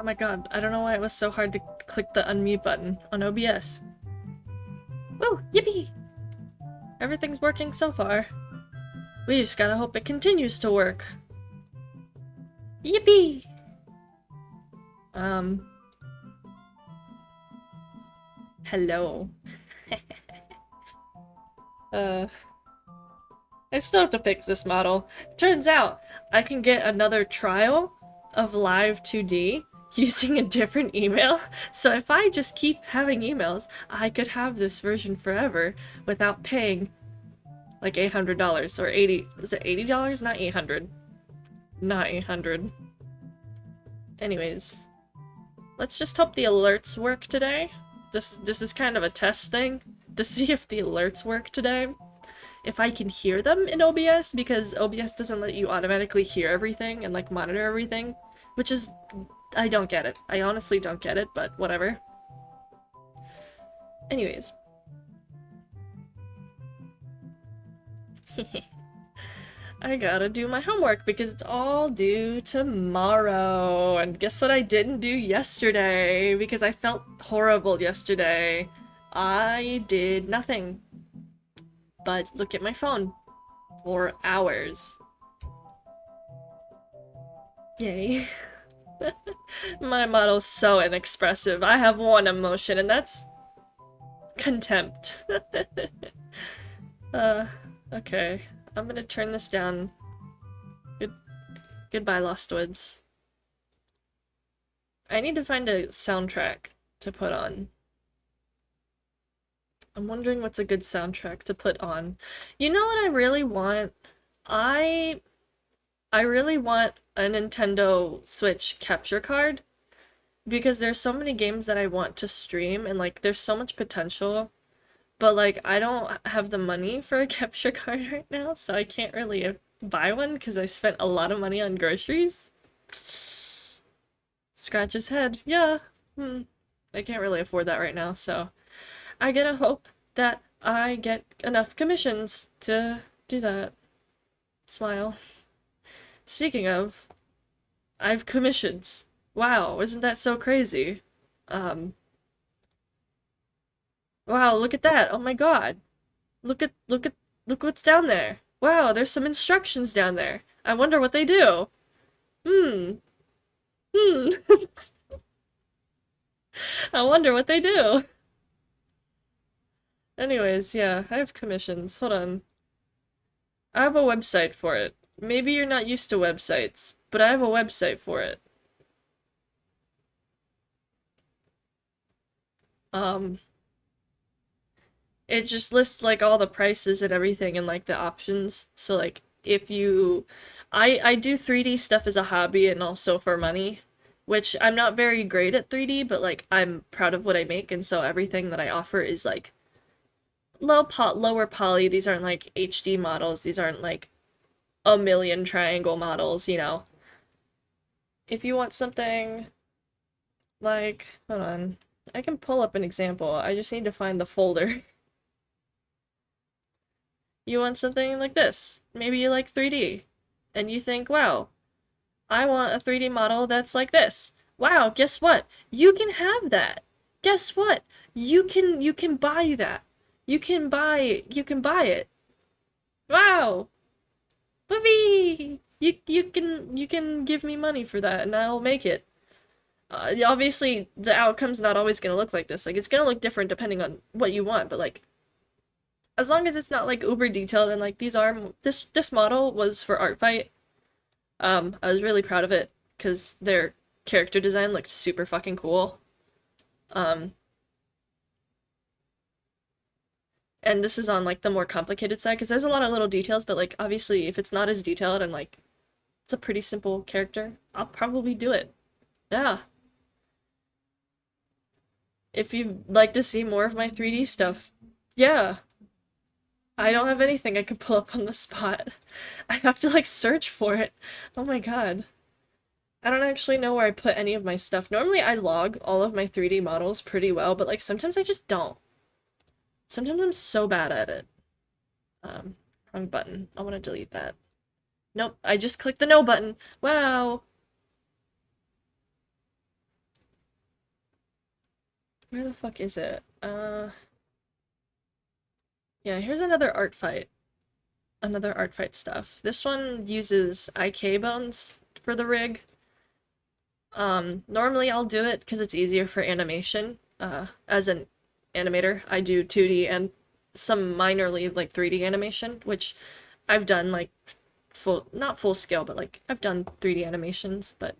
my god, I don't know why it was so hard to click the unmute button on OBS. Woo! Yippee! Everything's working so far. We just gotta hope it continues to work. Yippee! Hello. I still have to fix this model. Turns out, I can get another trial of Live 2D using a different email. So if I just keep having emails, I could have this version forever without paying like $800 or 80, is it $80? Not 800. Not 800. Anyways, let's just hope the alerts work today. This is kind of a test thing to see if the alerts work today. If I can hear them in OBS, because OBS doesn't let you automatically hear everything and like monitor everything, which is, I don't get it. I honestly don't get it, but whatever. Anyways. I gotta do my homework because it's all due tomorrow. And guess what I didn't do yesterday? Because I felt horrible yesterday. I did nothing but look at my phone for hours. Yay. My model's so inexpressive. I have one emotion, and that's contempt. Okay. I'm gonna turn this down. Goodbye, Lost Woods. I need to find a soundtrack to put on. I'm wondering what's a good soundtrack to put on. You know what I really want? I really want a Nintendo Switch capture card because there's so many games that I want to stream and like there's so much potential, but like I don't have the money for a capture card right now, so I can't really buy one because I spent a lot of money on groceries. Scratch his head. Yeah. I can't really afford that right now, so I gotta hope that I get enough commissions to do that. Smile. Speaking of, I've commissions. Wow, isn't that so crazy? Wow, look at that. Oh my god. Look what's down there. Wow, there's some instructions down there. I wonder what they do. Hmm. Hmm. I wonder what they do. Anyways, yeah, I have commissions. Hold on. I have a website for it. Maybe you're not used to websites, but I have a website for it. Um, it just lists like all the prices and everything and like the options. So like if you I do 3D stuff as a hobby and also for money, which I'm not very great at 3D, but like I'm proud of what I make and so everything that I offer is like lower poly. These aren't like HD models. These aren't like a million triangle models, you know. If you want something like, hold on. I can pull up an example. I just need to find the folder. You want something like this. Maybe you like 3D. And you think, wow, I want a 3D model that's like this. Wow, guess what? You can have that. Guess what? You can buy that. You can buy it. Wow. Whoopee! You can give me money for that and I'll make it. Obviously the outcome's not always gonna look like this. Like it's gonna look different depending on what you want, but like as long as it's not like uber detailed and like this model was for Art Fight. I was really proud of it because their character design looked super fucking cool. Um, and this is on like the more complicated side because there's a lot of little details, but like obviously if it's not as detailed and like it's a pretty simple character, I'll probably do it. Yeah. If you'd like to see more of my 3D stuff, yeah. I don't have anything I can pull up on the spot. I have to like search for it. Oh my god. I don't actually know where I put any of my stuff. Normally I log all of my 3D models pretty well, but like sometimes I just don't. Sometimes I'm so bad at it. Wrong button. I want to delete that. Nope, I just clicked the no button. Wow. Where the fuck is it? Yeah, here's another art fight. Another art fight stuff. This one uses IK bones for the rig. Normally I'll do it because it's easier for animation. As an animator, I do 2D and some minorly like 3D animation, which I've done like not full scale, but like I've done 3D animations, but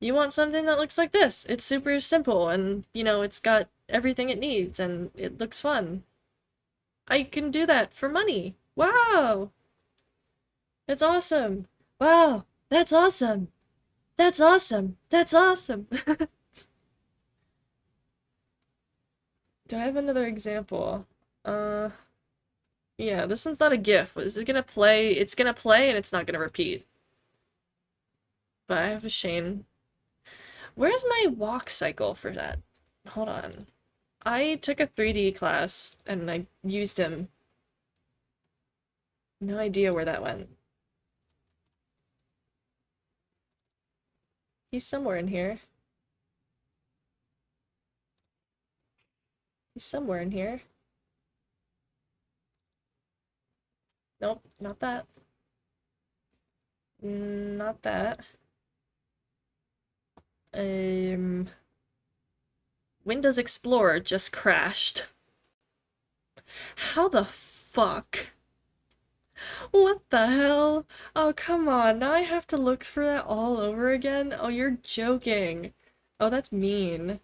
you want something that looks like this. It's super simple and, you know, it's got everything it needs and it looks fun. I can do that for money. Wow! That's awesome. Wow! That's awesome. That's awesome. That's awesome. Do I have another example? Uh, yeah, this one's not a GIF. Is it gonna play? It's gonna play and it's not gonna repeat. But I have a Shane. Where's my walk cycle for that? Hold on. I took a 3D class and I used him. No idea where that went. He's somewhere in here. He's somewhere in here. Nope, not that. Not that. Windows Explorer just crashed. How the fuck? What the hell? Oh, come on. Now I have to look for that all over again? Oh, you're joking. Oh, that's mean.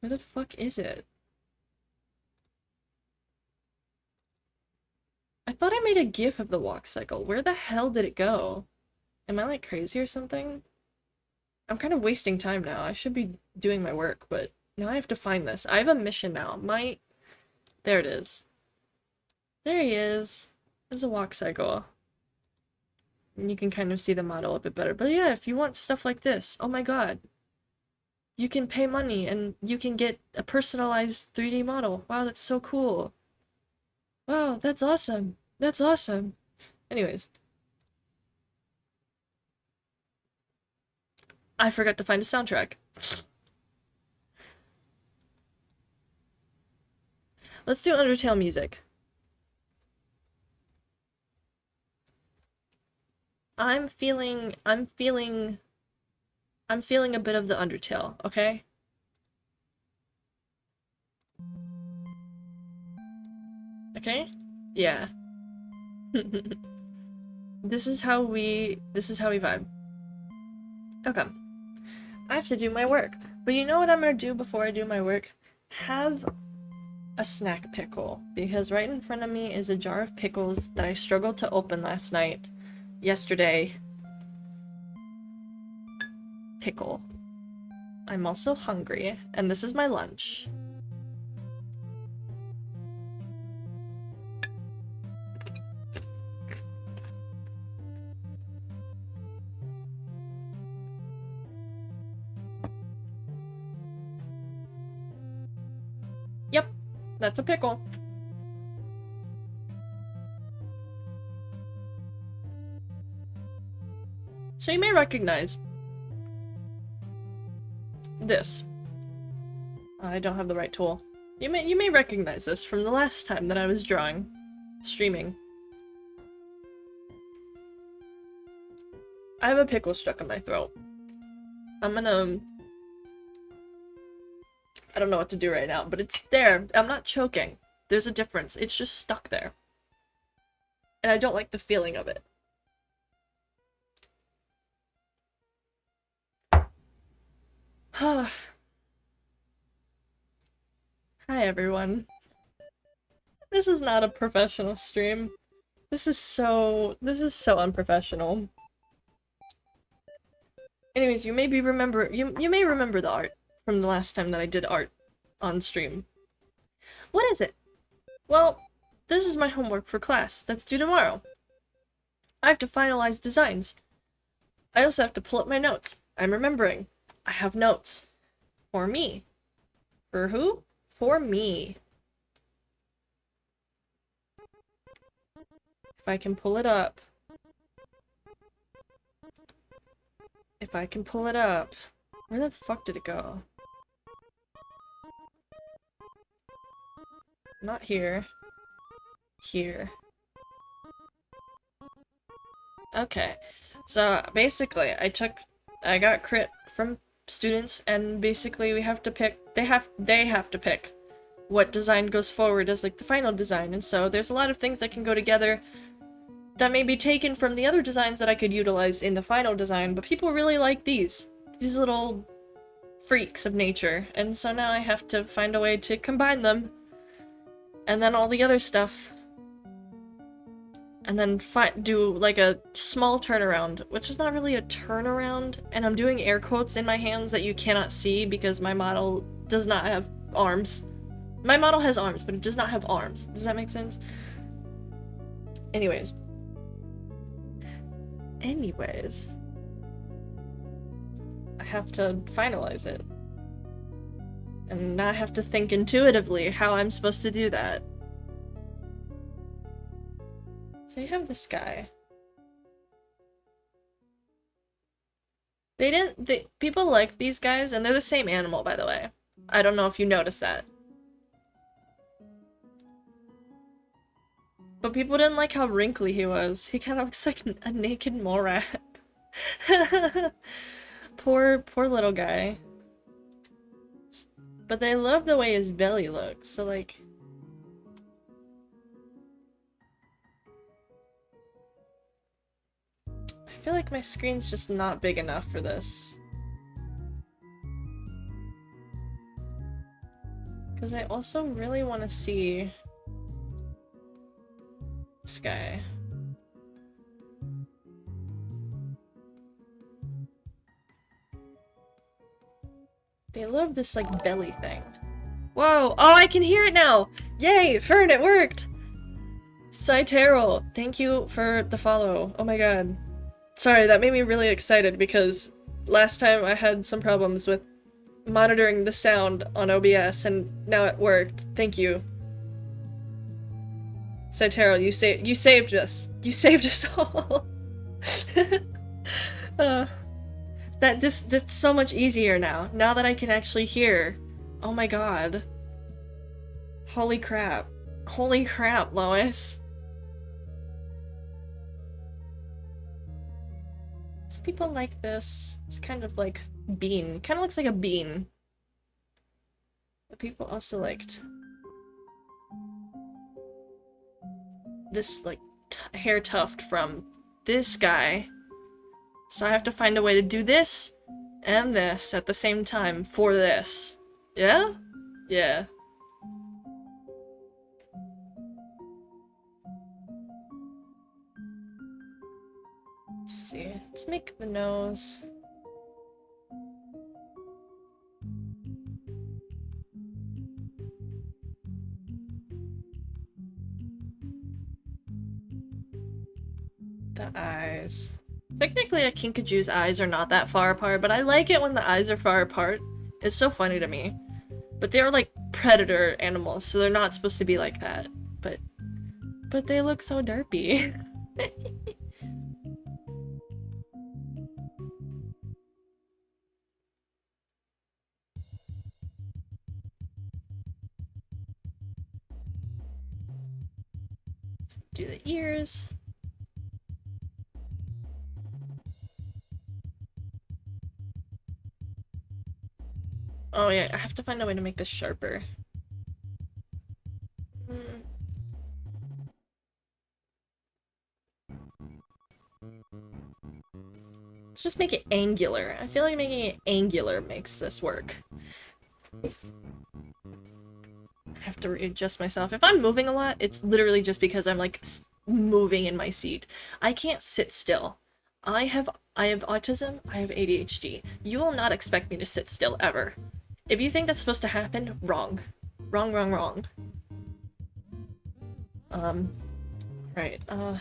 Where the fuck is it? I thought I made a GIF of the walk cycle. Where the hell did it go? Am I like crazy or something? I'm kind of wasting time now. I should be doing my work, but now I have to find this. I have a mission now. There it is. There he is. There's a walk cycle. And you can kind of see the model a bit better. But yeah, if you want stuff like this, oh my god. You can pay money and you can get a personalized 3D model. Wow, that's so cool. Wow, that's awesome. That's awesome. Anyways. I forgot to find a soundtrack. Let's do Undertale music. I'm feeling a bit of the Undertale, okay? Okay? Yeah. This is how we vibe. Okay. I have to do my work. But you know what I'm gonna do before I do my work? Have a snack pickle. Because right in front of me is a jar of pickles that I struggled to open yesterday. Pickle. I'm also hungry, and this is my lunch. Yep, that's a pickle. So you may recognize this. I don't have the right tool. You may recognize this from the last time that I was streaming. I have a pickle stuck in my throat. I don't know what to do right now, but it's there. I'm not choking. There's a difference. It's just stuck there. And I don't like the feeling of it. Hi everyone. This is not a professional stream. This is so unprofessional. Anyways, you may remember the art from the last time that I did art on stream. What is it? Well, this is my homework for class that's due tomorrow. I have to finalize designs. I also have to pull up my notes. I'm remembering. I have notes. For me. For who? For me. If I can pull it up. If If I can pull it up. Where the fuck did it go? Not here. Here. Okay. So basically, I got crit from students, and basically we have to pick, they have to pick what design goes forward as like the final design, and so there's a lot of things that can go together that may be taken from the other designs that I could utilize in the final design, but people really like these little freaks of nature, and so now I have to find a way to combine them, and then all the other stuff, and then do like a small turnaround, which is not really a turnaround, and I'm doing air quotes in my hands that you cannot see because my model does not have arms. My model has arms, but it does not have arms. Does that make sense? Anyways. I have to finalize it. And now I have to think intuitively how I'm supposed to do that. So you have this guy. People like these guys, and they're the same animal, by the way. I don't know if you noticed that. But people didn't like how wrinkly he was. He kind of looks like a naked mole rat. Poor little guy. But they love the way his belly looks, so like... I feel like my screen's just not big enough for this. Because I also really want to see... this guy. They love this, like, belly thing. Whoa! Oh, I can hear it now! Yay! Fern, it worked! Cyterol, thank you for the follow. Oh my god. Sorry, that made me really excited because last time I had some problems with monitoring the sound on OBS and now it worked. Thank you. Cyterol, you saved us. You saved us all. That's so much easier now. Now that I can actually hear. Oh my god. Holy crap. Holy crap, Lois. Some people like this. It's kind of like bean. Kind of looks like a bean. But people also liked this, like, hair tuft from this guy. So I have to find a way to do this and this at the same time for this. Yeah? Yeah. Let's see. Let's make the nose. The eyes. Technically, a Kinkaju's eyes are not that far apart, but I like it when the eyes are far apart. It's so funny to me. But they're like predator animals, so they're not supposed to be like that. But they look so derpy. Do the ears. Oh yeah, I have to find a way to make this sharper. Let's just make it angular. I feel like making it angular makes this work. I have to readjust myself. If I'm moving a lot, it's literally just because I'm like moving in my seat. I can't sit still. I have autism, I have ADHD. You will not expect me to sit still ever. If you think that's supposed to happen, wrong. Wrong, wrong, wrong. Right, I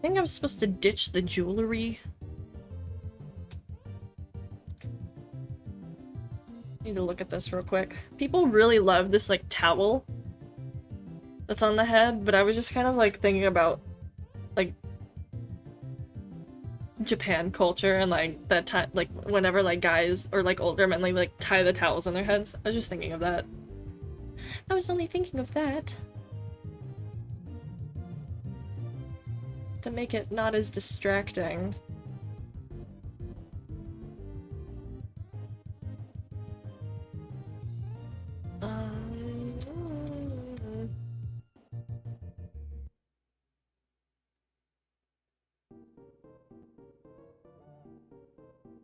think I'm supposed to ditch the jewelry. Need to look at this real quick. People really love this, like, towel that's on the head, but I was just kind of, like, thinking about, like, Japan culture and like that time, like whenever like guys or like older men like tie the towels on their heads. I was just thinking of that. I was only thinking of that to make it not as distracting. Um,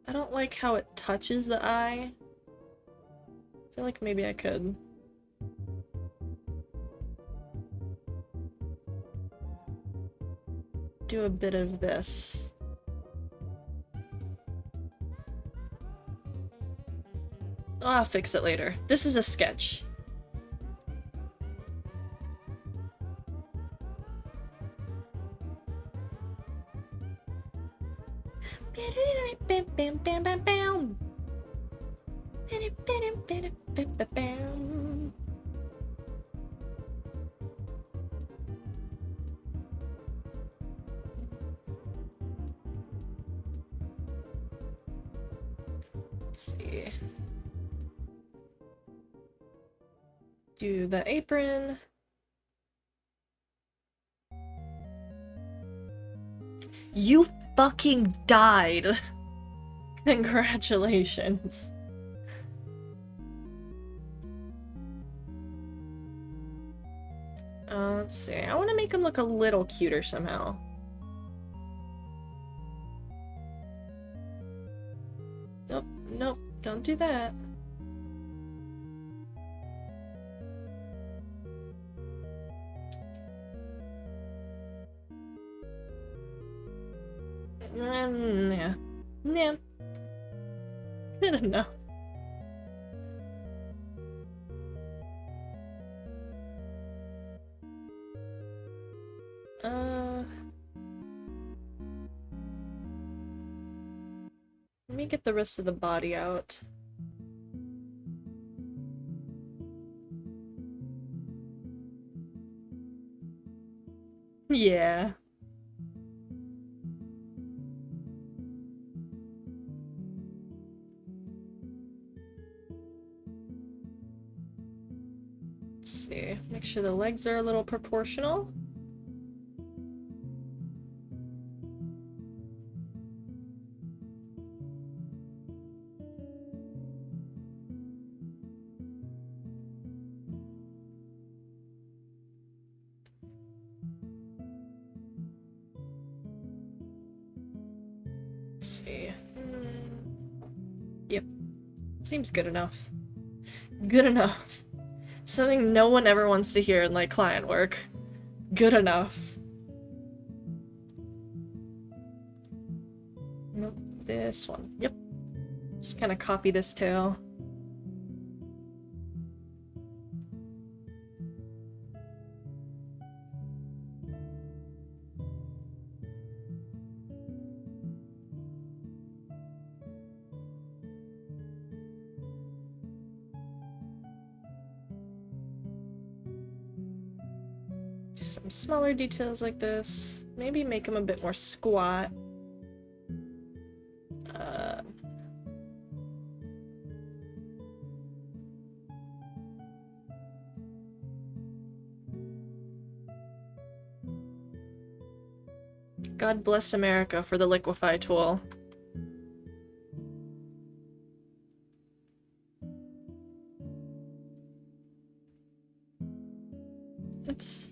I don't like how it touches the eye. I feel like maybe I could. Do a bit of this. I'll fix it later. This is a sketch. Let's see. Do the apron. You fucking died. Congratulations. Let's see. I want to make him look a little cuter somehow. Nope, nope, don't do that. Yeah. Yeah. Good enough. Let me get the rest of the body out. Yeah. Let's see. Make sure the legs are a little proportional. Let's see. Yep. Seems good enough. Good enough. Something no one ever wants to hear in, like, client work. Good enough. Nope. This one. Yep. Just kind of copy this tail. Do some smaller details like this. Maybe make him a bit more squat. God bless America for the liquefy tool. Oops.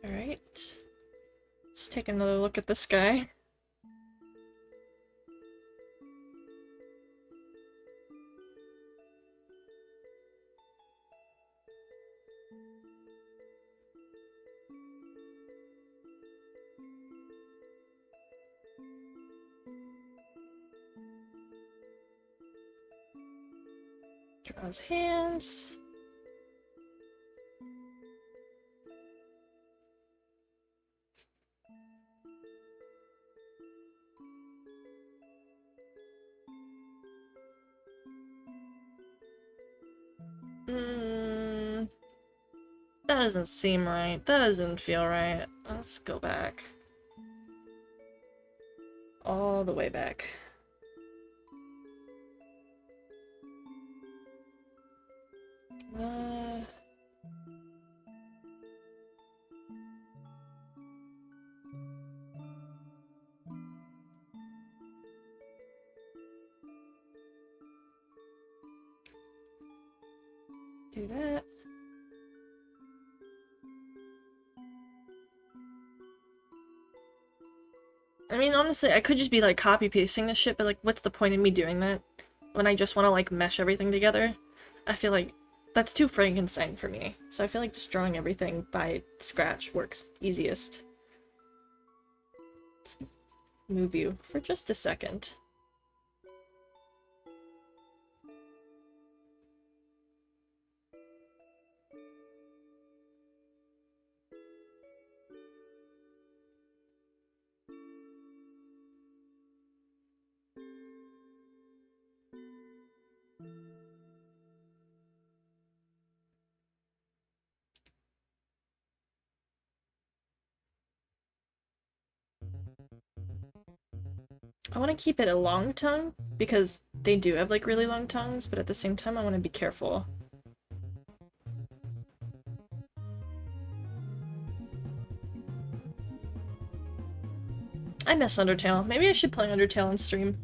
Alright. Let's take another look at this guy. Draw his hands. That doesn't seem right. That doesn't feel right. Let's go back. All the way back. Do that. I mean, honestly, I could just be like copy pasting this shit, but like, what's the point in me doing that when I just want to like mesh everything together? I feel like that's too Frankenstein for me. So I feel like just drawing everything by scratch works easiest. Let's move you for just a second. I want to keep it a long tongue because they do have like really long tongues, but at the same time I want to be careful. I miss Undertale. Maybe I should play Undertale on stream.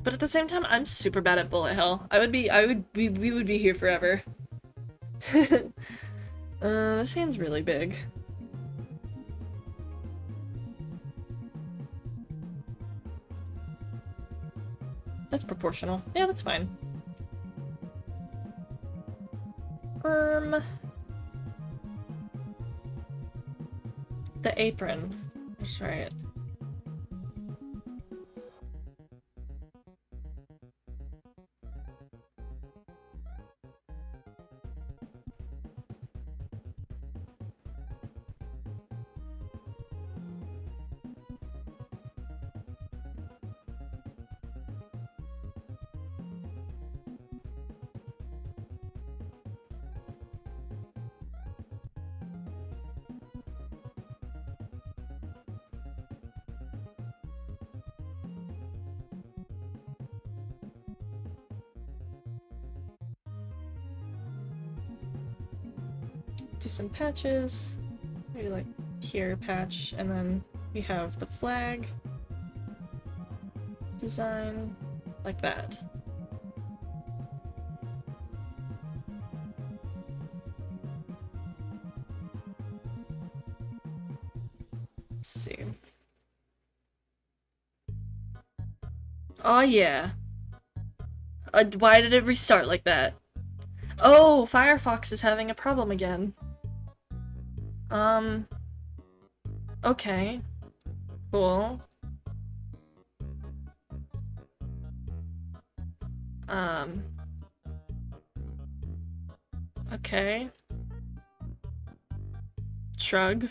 But at the same time, I'm super bad at bullet hell. We would be here forever. This hand's really big. That's proportional. Yeah, that's fine. The apron. That's right. Do some patches. Maybe like here patch, and then we have the flag design like that. Let's see. Oh yeah. Why did it restart like that? Oh, Firefox is having a problem again. Okay. Cool. Okay. Shrug.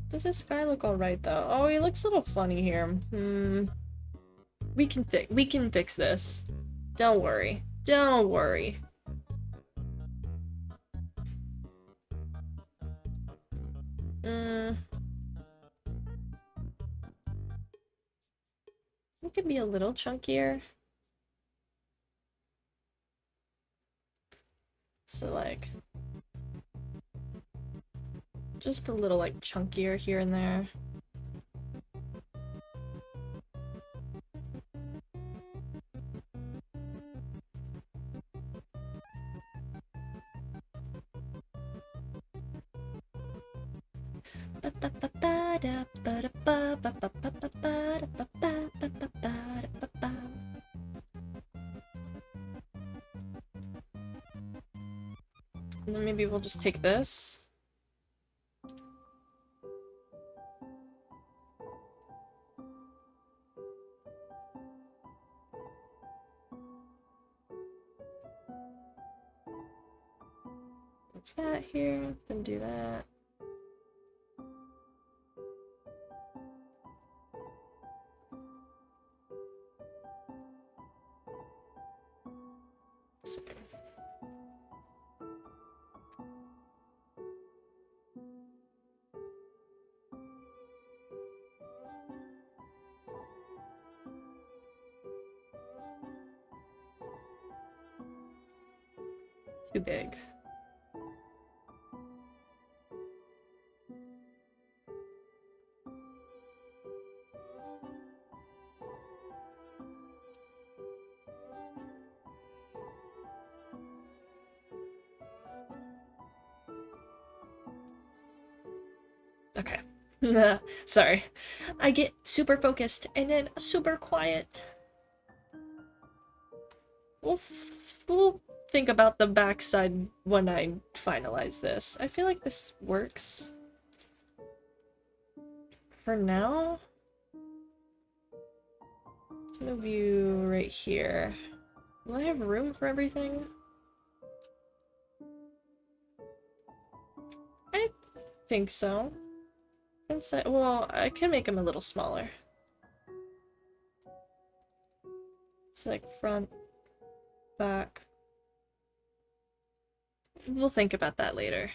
Does this guy look alright though? Oh, he looks a little funny here. We can fix this. Don't worry. Don't worry. It could be a little chunkier. So like just a little like chunkier here and there. And then maybe we'll just take this. What's that here? Then do that. Too big. Okay. Sorry. I get super focused and then super quiet. We'll think about the backside when I finalize this. I feel like this works. For now, let's move you right here. Will I have room for everything? I think so. Inside, well, I can make them a little smaller. It's like front, back. We'll think about that later.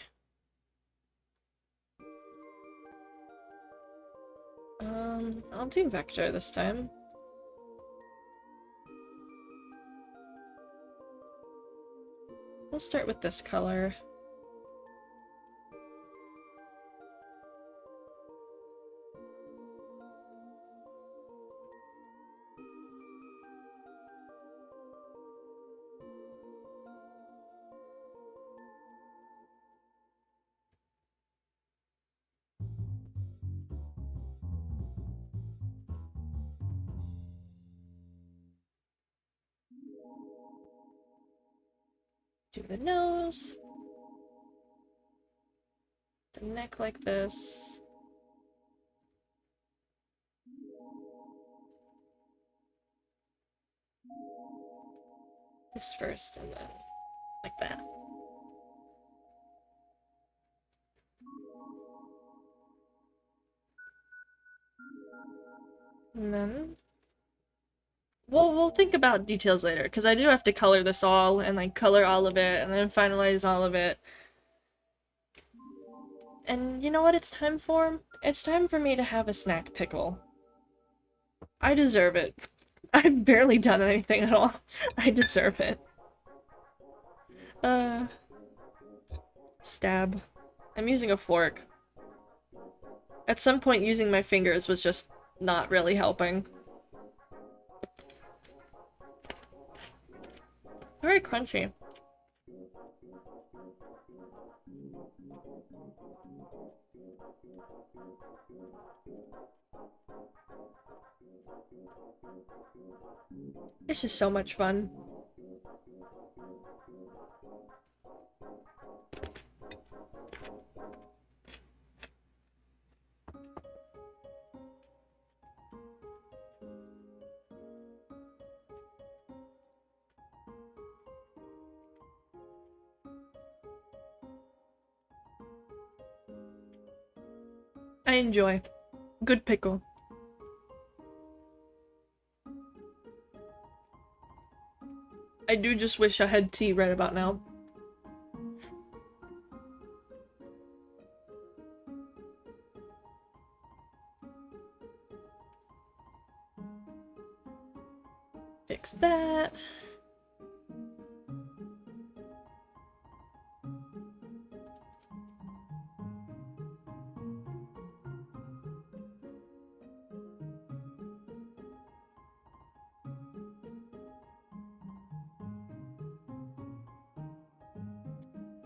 I'll do vector this time. We'll start with this color. Do the nose. The neck like this. This first, and then like that. And then we'll think about details later, because I do have to color this all, and like color all of it, and then finalize all of it. And you know what it's time for? It's time for me to have a snack pickle. I deserve it. I've barely done anything at all. I deserve it. Stab. I'm using a fork. At some point, using my fingers was just not really helping. Very crunchy. It's just so much fun. I enjoy. Good pickle. I do just wish I had tea right about now. Fix that.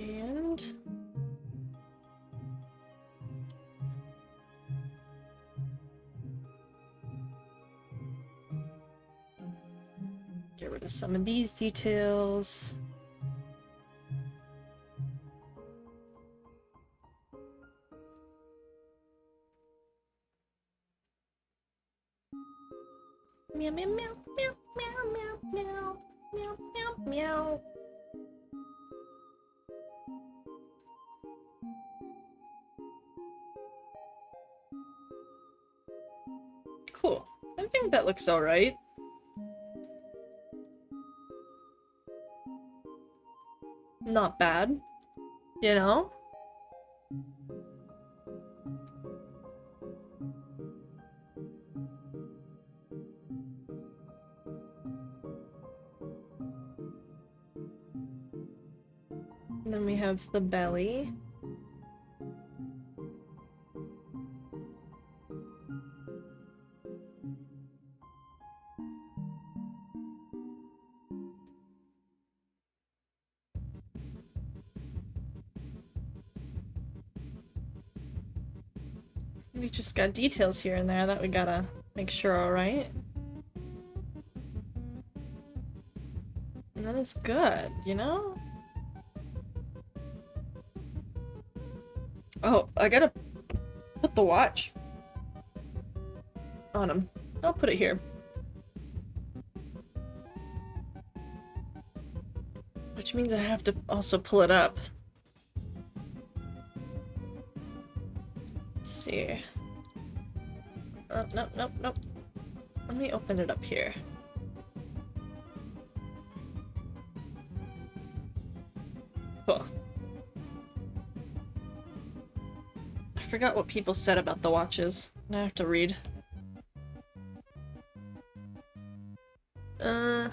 And get rid of some of these details. Meow meow meow meow meow meow meow meow meow meow. Cool. I think that looks alright. Not bad. You know? then we have the belly. We just got details here and there that we gotta make sure are right. And then it's good, you know? Oh, I gotta put the watch on him. I'll put it here. Which means I have to also pull it up. Let's see. Oh, nope, nope, nope. Let me open it up here. Cool. I forgot what people said about the watches. Now I have to read. I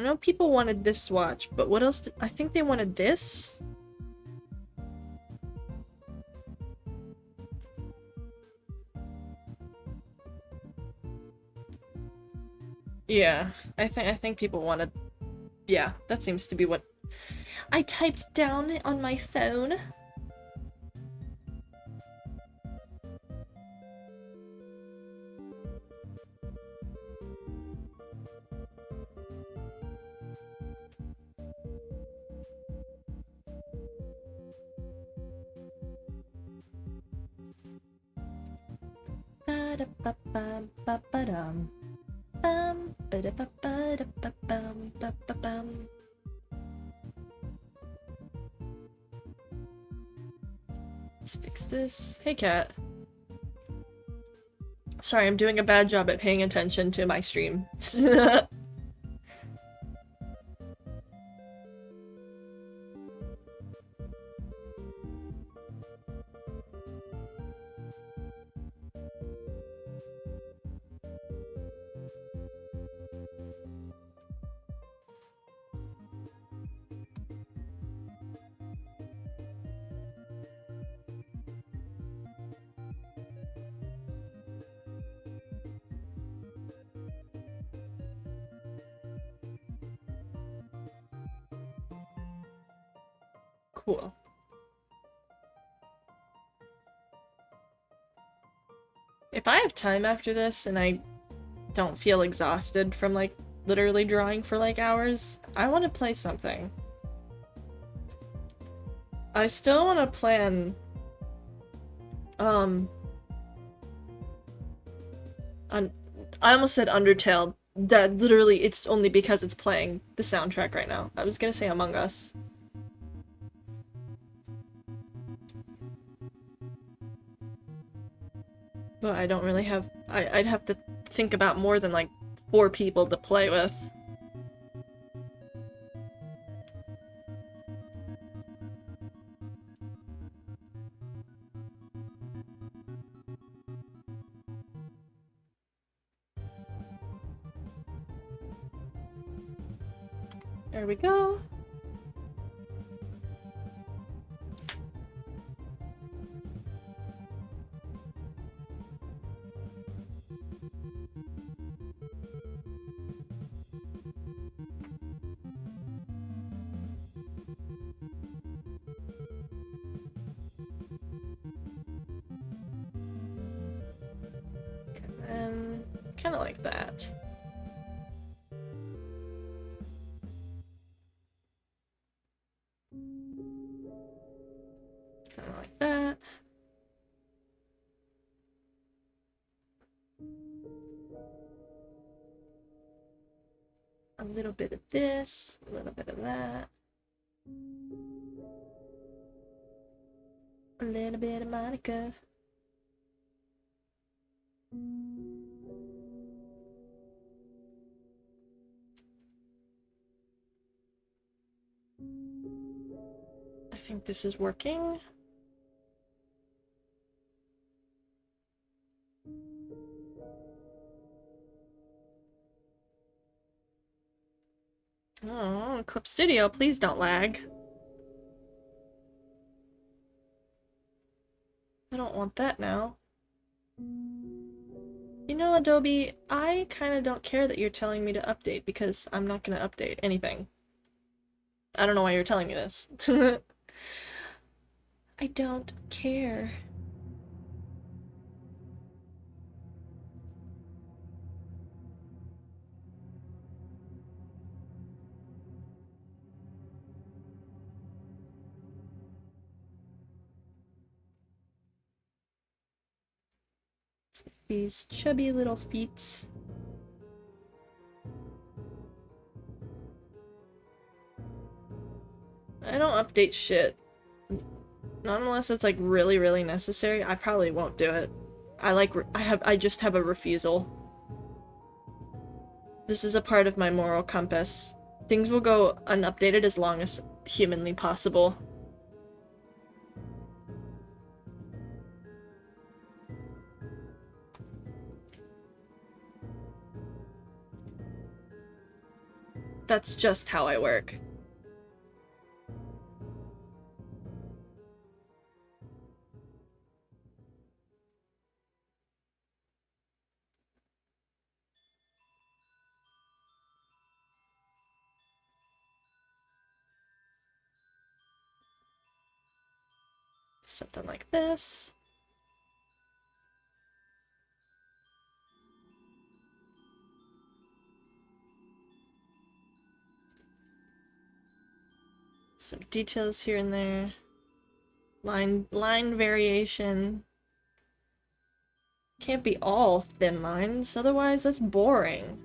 know people wanted this watch, but what else I think they wanted this? Yeah, I think people wanted... Yeah, that seems to be what I typed down on my phone. Ba-da-ba-ba-ba-ba-dum. Ba-da-ba-ba-da-ba-bum-ba-ba-bum. Let's fix this. Hey, cat. Sorry, I'm doing a bad job at paying attention to my stream. Cool. If I have time after this and I don't feel exhausted from, like, literally drawing for, like, hours, I want to play something. I still want to plan, I almost said Undertale. That literally, it's only because it's playing the soundtrack right now. I was gonna say Among Us. But I don't really have... I'd have to think about more than, like, 4 people to play with. There we go. And kind of like that. Kind of like that. A little bit of this, a little bit of that. A little bit of Monica. I think this is working. Oh, Clip Studio, please don't lag. don't want that now. You know, Adobe, I kind of don't care that you're telling me to update because I'm not going to update anything. I don't know why you're telling me this. I don't care. These chubby little feet. I don't update shit. Not unless it's like really, really necessary. I probably won't do it. I just have a refusal. This is a part of my moral compass. Things will go unupdated as long as humanly possible. That's just how I work. Something like this. Some details here and there. Line variation. Can't be all thin lines, otherwise that's boring.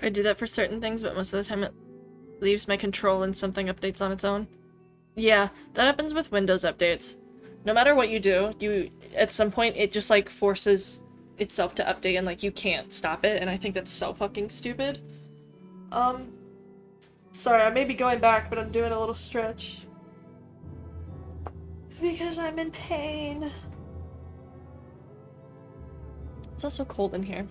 I do that for certain things, but most of the time it leaves my control and something updates on its own. Yeah, that happens with Windows updates. No matter what you do, at some point it just like forces itself to update and like you can't stop it, and I think that's so fucking stupid. Um, sorry, I may be going back, but I'm doing a little stretch. Because I'm in pain. It's also cold in here.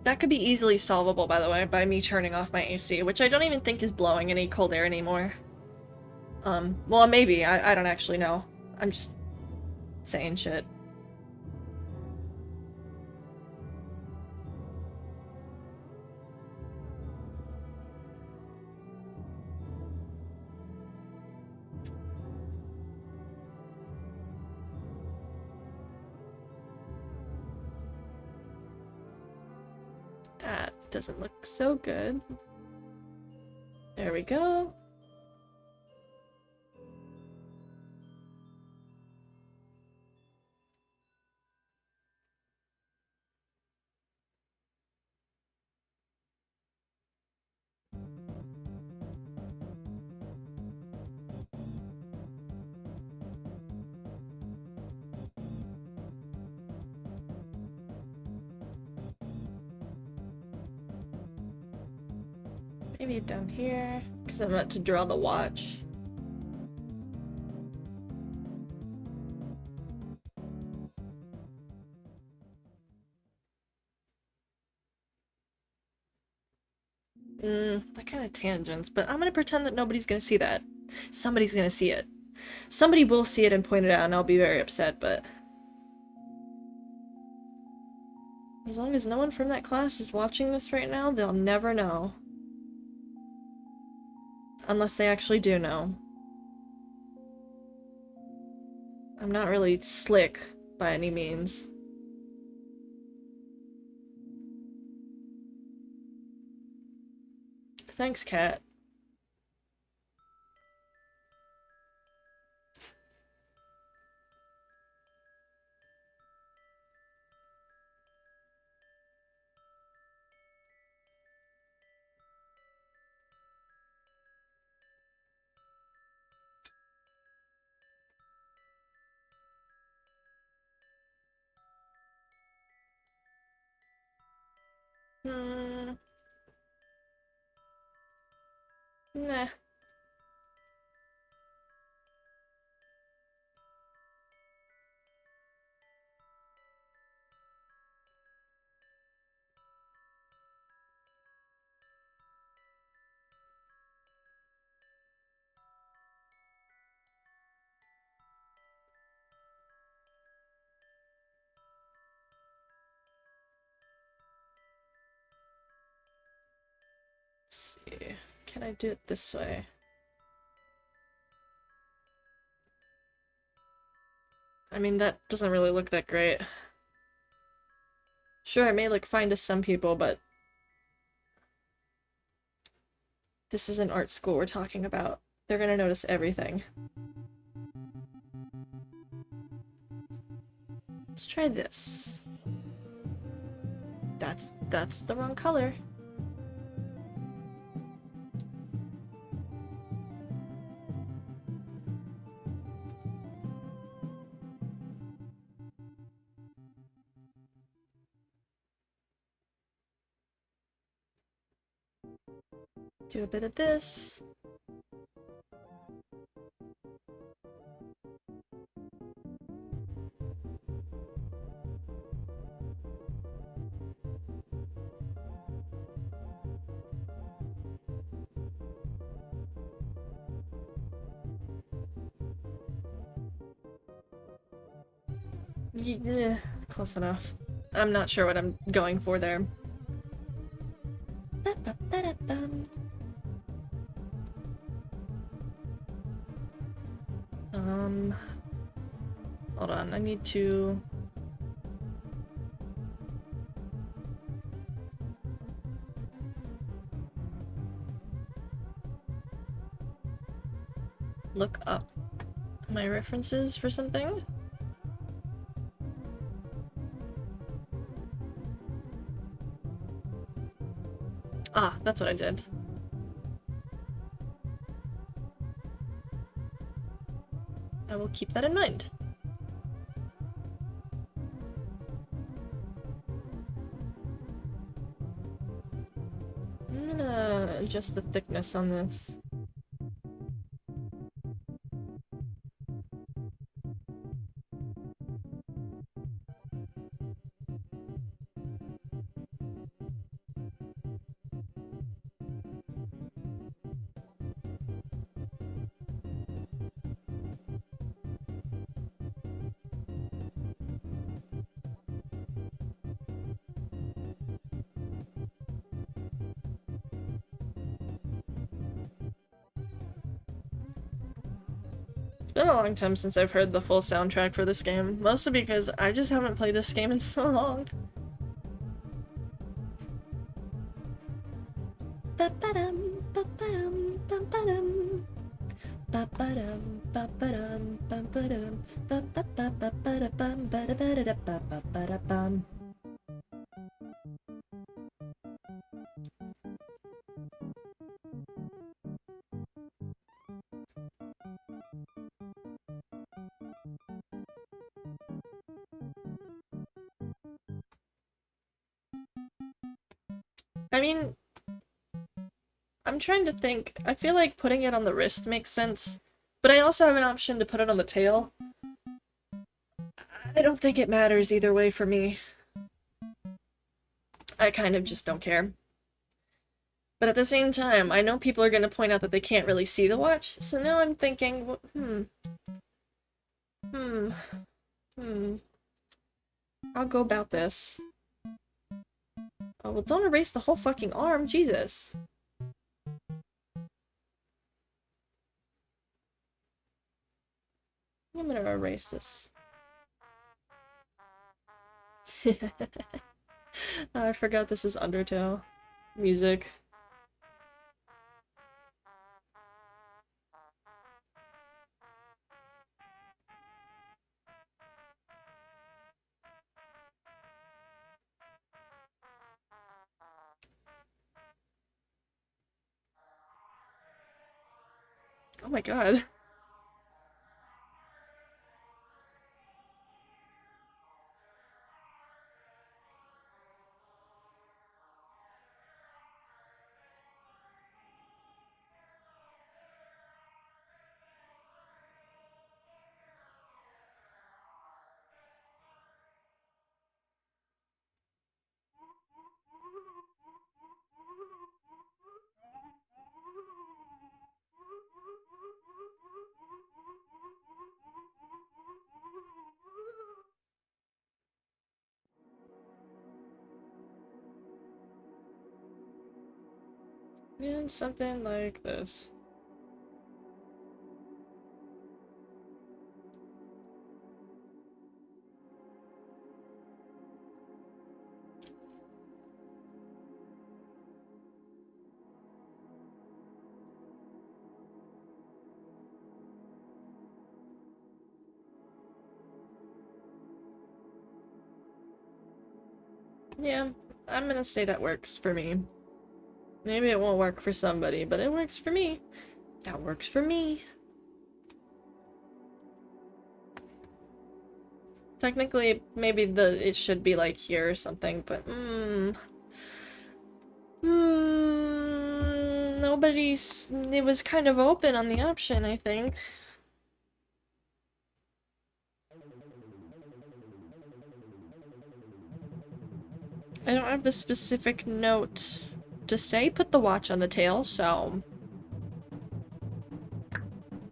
That could be easily solvable, by the way, by me turning off my AC, which I don't even think is blowing any cold air anymore. Well, maybe. I don't actually know. I'm just saying shit. That doesn't look so good. There we go. Maybe down here, because I'm about to draw the watch. That kind of tangents, but I'm gonna pretend that nobody's gonna see that. Somebody's gonna see it. Somebody will see it and point it out, and I'll be very upset, but... as long as no one from that class is watching this right now, they'll never know. Unless they actually do know. I'm not really slick by any means. Thanks, Cat. Nah. can I do it this way? I mean, that doesn't really look that great. Sure, it may look fine to some people, but this is an art school we're talking about. They're gonna notice everything. Let's try this. That's the wrong color. Do a bit of this. Yeah, close enough. I'm not sure what I'm going for there. Hold on, I need to... look up my references for something. Ah, that's what I did. I will keep that in mind. I'm gonna adjust the thickness on this. It's been a long time since I've heard the full soundtrack for this game, mostly because I just haven't played this game in so long. I mean, I'm trying to think. I feel like putting it on the wrist makes sense, but I also have an option to put it on the tail. I don't think it matters either way for me. I kind of just don't care. But at the same time, I know people are going to point out that they can't really see the watch, so now I'm thinking, hmm, hmm. I'll go about this. Oh, well, don't erase the whole fucking arm, Jesus. I'm gonna erase this. I forgot this is Undertale. Music. Oh my god. And something like this. Yeah, I'm gonna say that works for me. Maybe it won't work for somebody, but it works for me. That works for me. Technically, maybe it should be like here or something, but nobody's. It was kind of open on the option, I think. I don't have the specific note to say put the watch on the tail, so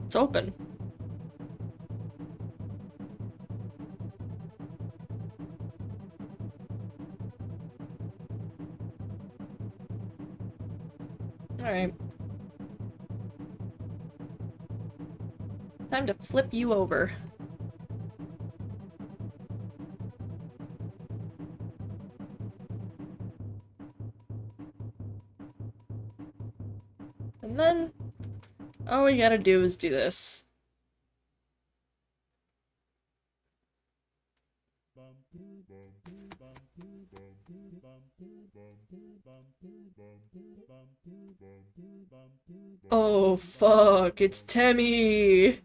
it's open. Alright. Time to flip you over. And then all we gotta do is do this. Oh fuck, it's Temmie!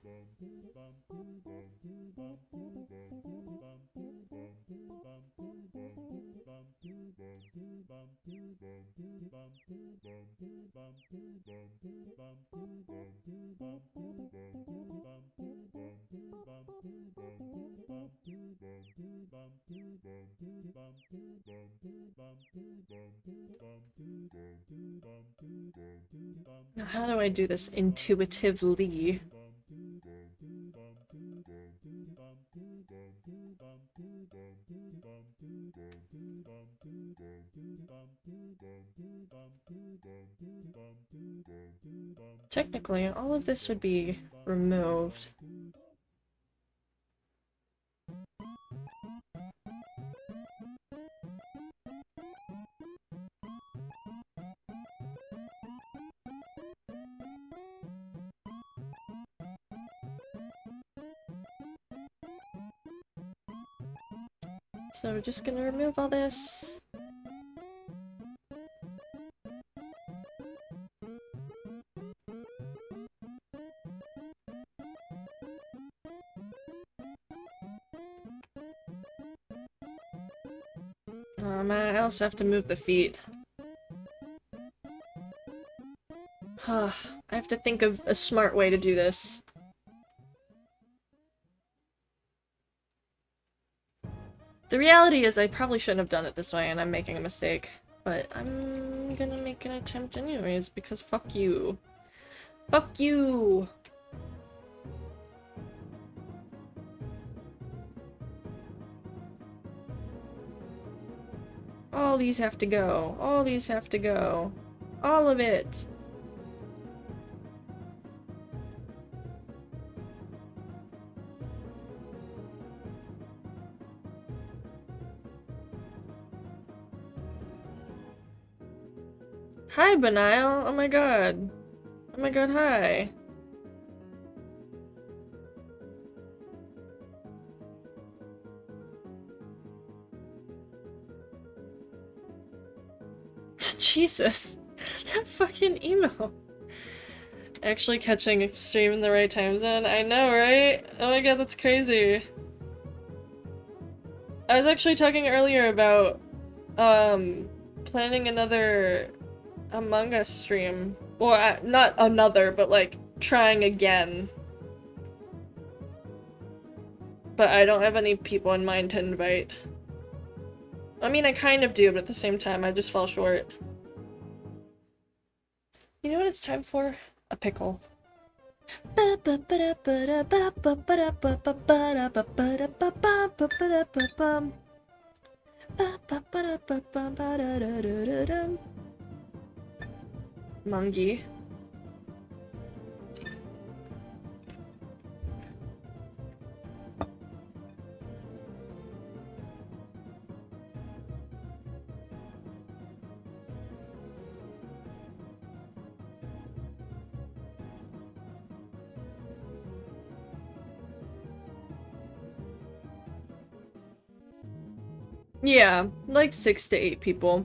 Now how do I do this intuitively? Technically, all of this would be removed. So we're just gonna remove all this. I also have to move the feet. I have to think of a smart way to do this. The reality is I probably shouldn't have done it this way and I'm making a mistake. But I'm gonna make an attempt anyways because fuck you. Fuck you! All these have to go. All these have to go. All of it. Hi, Benile! Oh my god. Oh my god, hi. Jesus. That fucking email. Actually catching stream in the right time zone? I know, right? Oh my god, that's crazy. I was actually talking earlier about, planning another Among Us stream. Well, not another, but like, trying again. But I don't have any people in mind to invite. I mean, I kind of do, but at the same time, I just fall short. You know what it's time for? A pickle. Mungie. Yeah, like 6 to 8 people.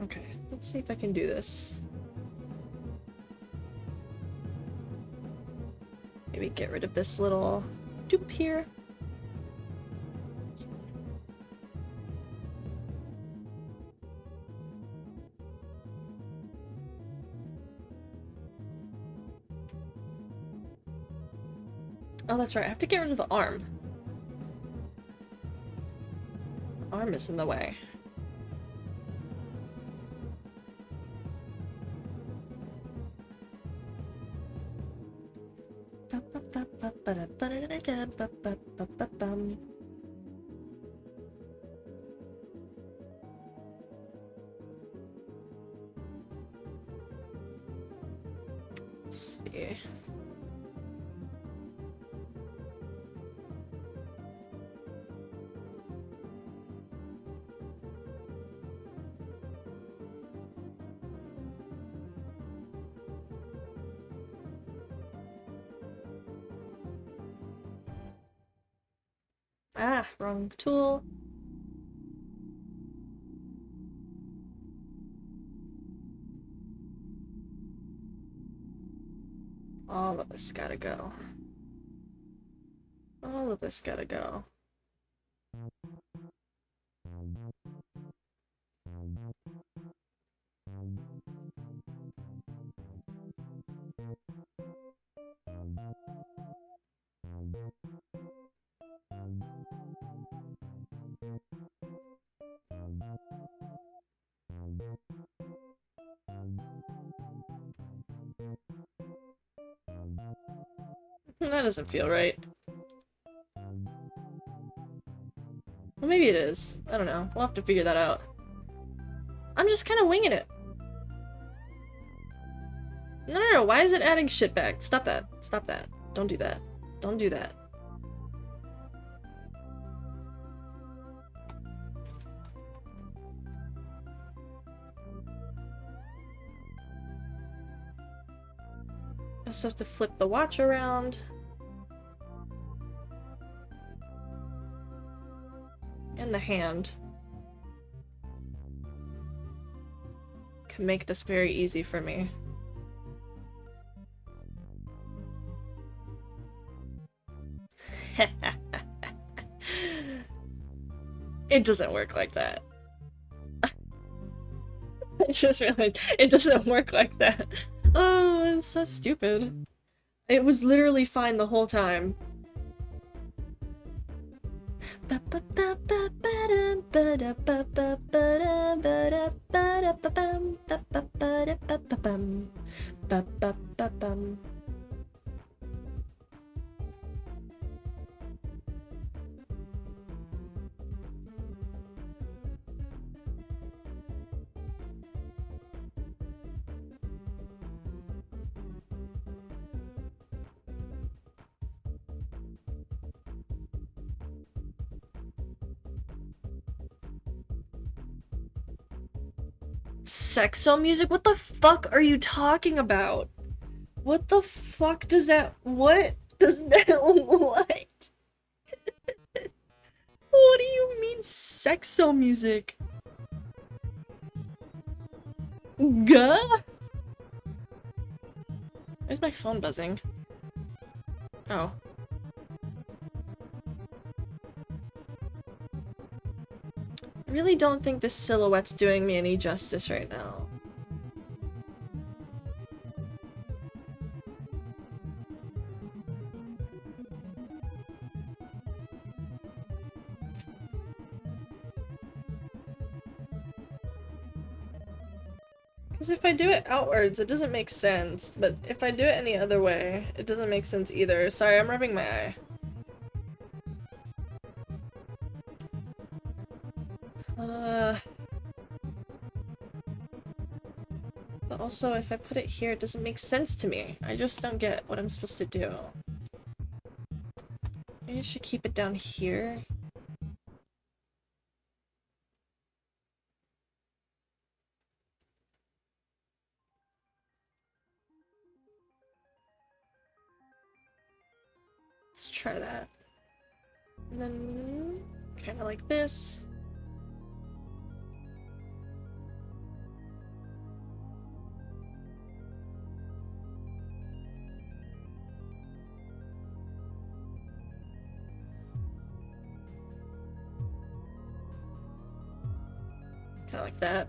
Okay, let's see if I can do this. Maybe get rid of this little dupe here. Oh, that's right, I have to get rid of the arm. The arm is in the way. Let's see. Ah, wrong tool. All of this gotta go. All of this gotta go. That doesn't feel right. Well, maybe it is. I don't know. We'll have to figure that out. I'm just kind of winging it. No. Why is it adding shit back? Stop that. Stop that. Don't do that. Don't do that. I also have to flip the watch around. And the hand. Can make this very easy for me. It doesn't work like that. I just realized it doesn't work like that. Oh, I'm so stupid. It was literally fine the whole time. Sexo music? What the fuck are you talking about? What the fuck does that— what does that— what? What do you mean sexo music? Gah? Where's my phone buzzing? Oh. I really don't think this silhouette's doing me any justice right now. Because if I do it outwards, it doesn't make sense, but if I do it any other way, it doesn't make sense either. Sorry, I'm rubbing my eye. But also, if I put it here, it doesn't make sense to me. I just don't get what I'm supposed to do. Maybe I should keep it down here. Let's try that. And then, kind of like this. Kind of like that.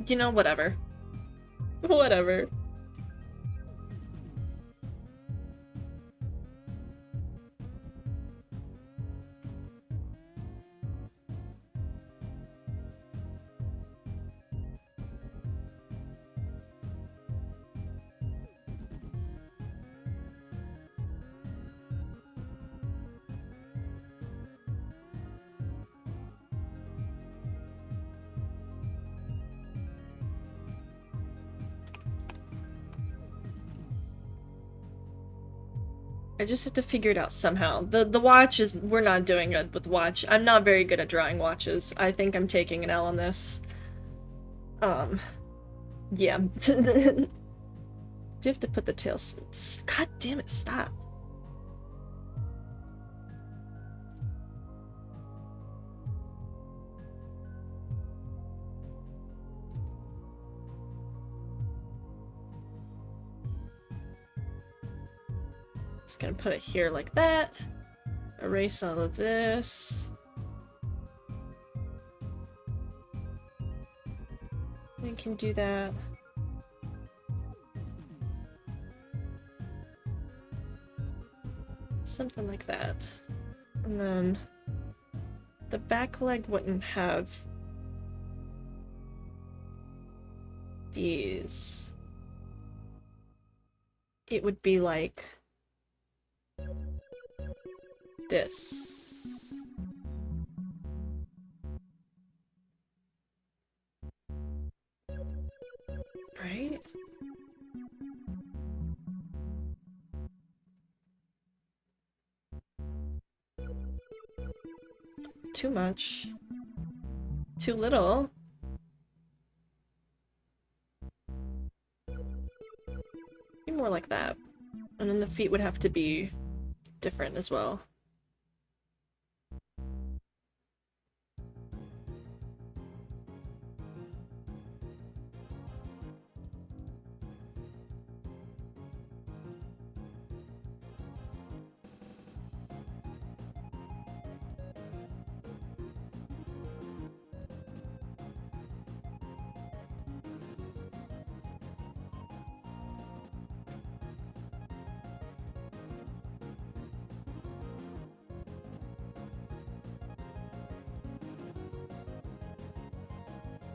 You know, whatever. Whatever. I just have to figure it out somehow. The watch is... we're not doing good with watch. I'm not very good at drawing watches. I think I'm taking an L on this. Yeah. Do you have to put the tails... God damn it, stop. Just gonna put it here like that. Erase all of this. We can do that. Something like that. And then the back leg wouldn't have these. It would be like this. Right? Too much. Too little. Be more like that. And then the feet would have to be different as well.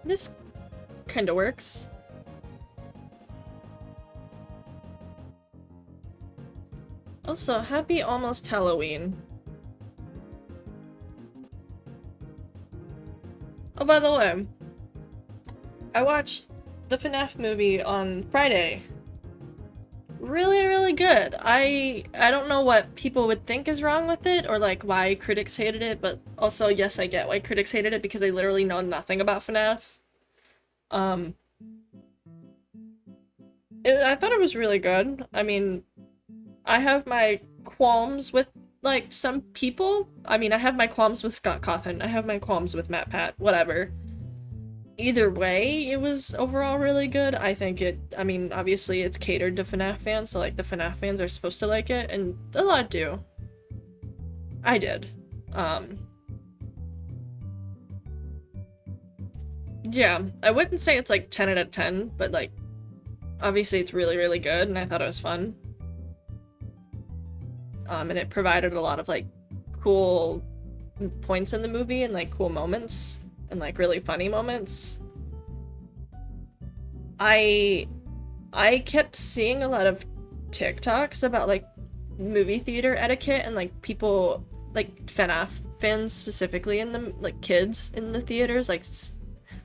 This kind of works. Also, happy almost Halloween. Oh, by the way, I watched the FNAF movie on Friday. Really, really good. I don't know what people would think is wrong with it, or like why critics hated it, but also, yes, I get why critics hated it because they literally know nothing about FNAF. I thought it was really good. I mean, I have my qualms with, like, some people. I mean, I have my qualms with Scott Cawthon. I have my qualms with Matt Pat. Whatever. Either way, it was overall really good. I think I mean, obviously it's catered to FNAF fans, so, like, the FNAF fans are supposed to like it, and a lot do. I did. Yeah, I wouldn't say it's, like, 10 out of 10, but, like, obviously it's really, really good, and I thought it was fun. And it provided a lot of, like, cool points in the movie and like cool moments and like really funny moments. I kept seeing a lot of TikToks about like movie theater etiquette and like people like FNAF fans specifically in the like kids in the theaters like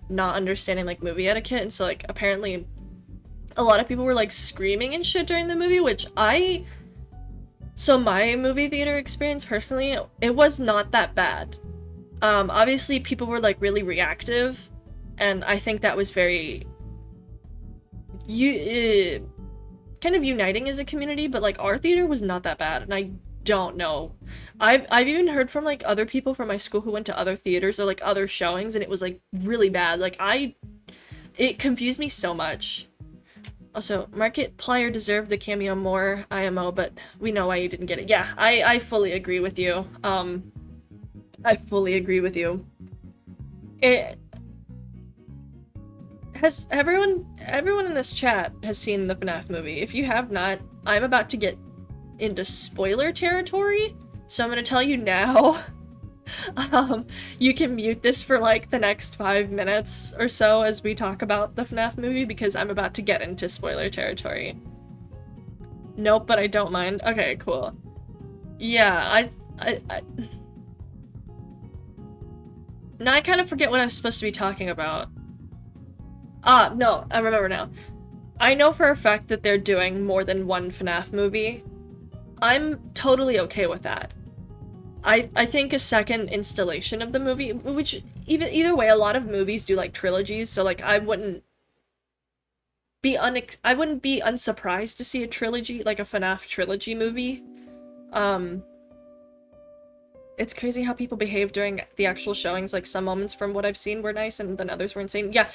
not understanding like movie etiquette, and so like apparently a lot of people were like screaming and shit during the movie, which so my movie theater experience personally, it was not that bad. Obviously people were like really reactive, and I think that was very kind of uniting as a community, but like our theater was not that bad, and I don't know. I've even heard from like other people from my school who went to other theaters or like other showings, and it was like really bad. Like it confused me so much. Also, Markiplier deserved the cameo more, IMO, but we know why you didn't get it. Yeah, I fully agree with you. I fully agree with you. It has everyone in this chat has seen the FNAF movie. If you have not, I'm about to get into spoiler territory, so I'm gonna tell you now. You can mute this for like the next 5 minutes or so as we talk about the FNAF movie, because I'm about to get into spoiler territory. Nope, but I don't mind. Okay, cool. Yeah, now I kind of forget what I was supposed to be talking about. Ah, no, I remember now. I know for a fact that they're doing more than one FNAF movie. I'm totally okay with that. I think a second installation of the movie, which either way, a lot of movies do like trilogies, so like I wouldn't be unsurprised to see a trilogy, like a FNAF trilogy movie. It's crazy how people behave during the actual showings. Like some moments from what I've seen were nice, and then others were insane. Yeah,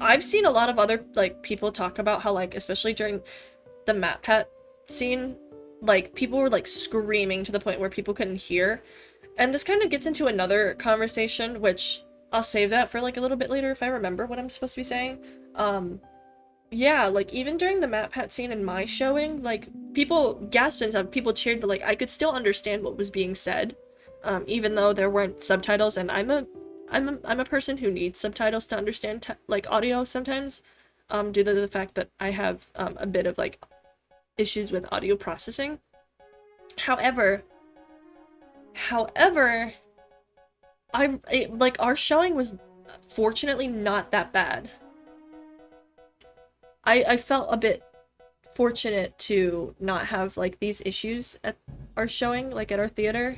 I've seen a lot of other like people talk about how like, especially during the MatPat scene, like people were like screaming to the point where people couldn't hear. And this kind of gets into another conversation, which I'll save that for like a little bit later if I remember what I'm supposed to be saying. Yeah, like even during the MatPat scene in my showing, like people gasped and stuff, people cheered, but like I could still understand what was being said, even though there weren't subtitles. And I'm a person who needs subtitles to understand like audio sometimes, due to the fact that I have a bit of like issues with audio processing. However, like our showing was fortunately not that bad. I felt a bit fortunate to not have like these issues at our showing, like at our theater.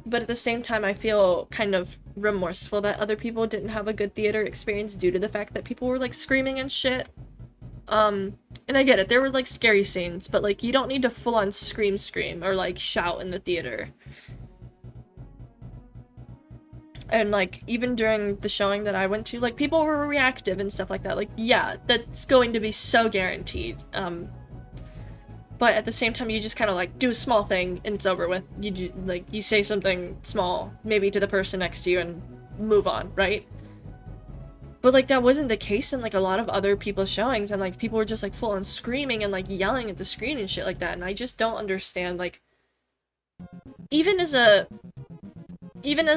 But at the same time, I feel kind of remorseful that other people didn't have a good theater experience due to the fact that people were like screaming and shit. And I get it, there were like scary scenes, but like you don't need to full on scream or like shout in the theater. And like even during the showing that I went to, like people were reactive and stuff like that. Like yeah, that's going to be so guaranteed. But at the same time, you just kind of like do a small thing and it's over with. You do like you say something small, maybe to the person next to you, and move on, right? But like that wasn't the case in like a lot of other people's showings, and like people were just like full on screaming and like yelling at the screen and shit like that, and I just don't understand. Like even as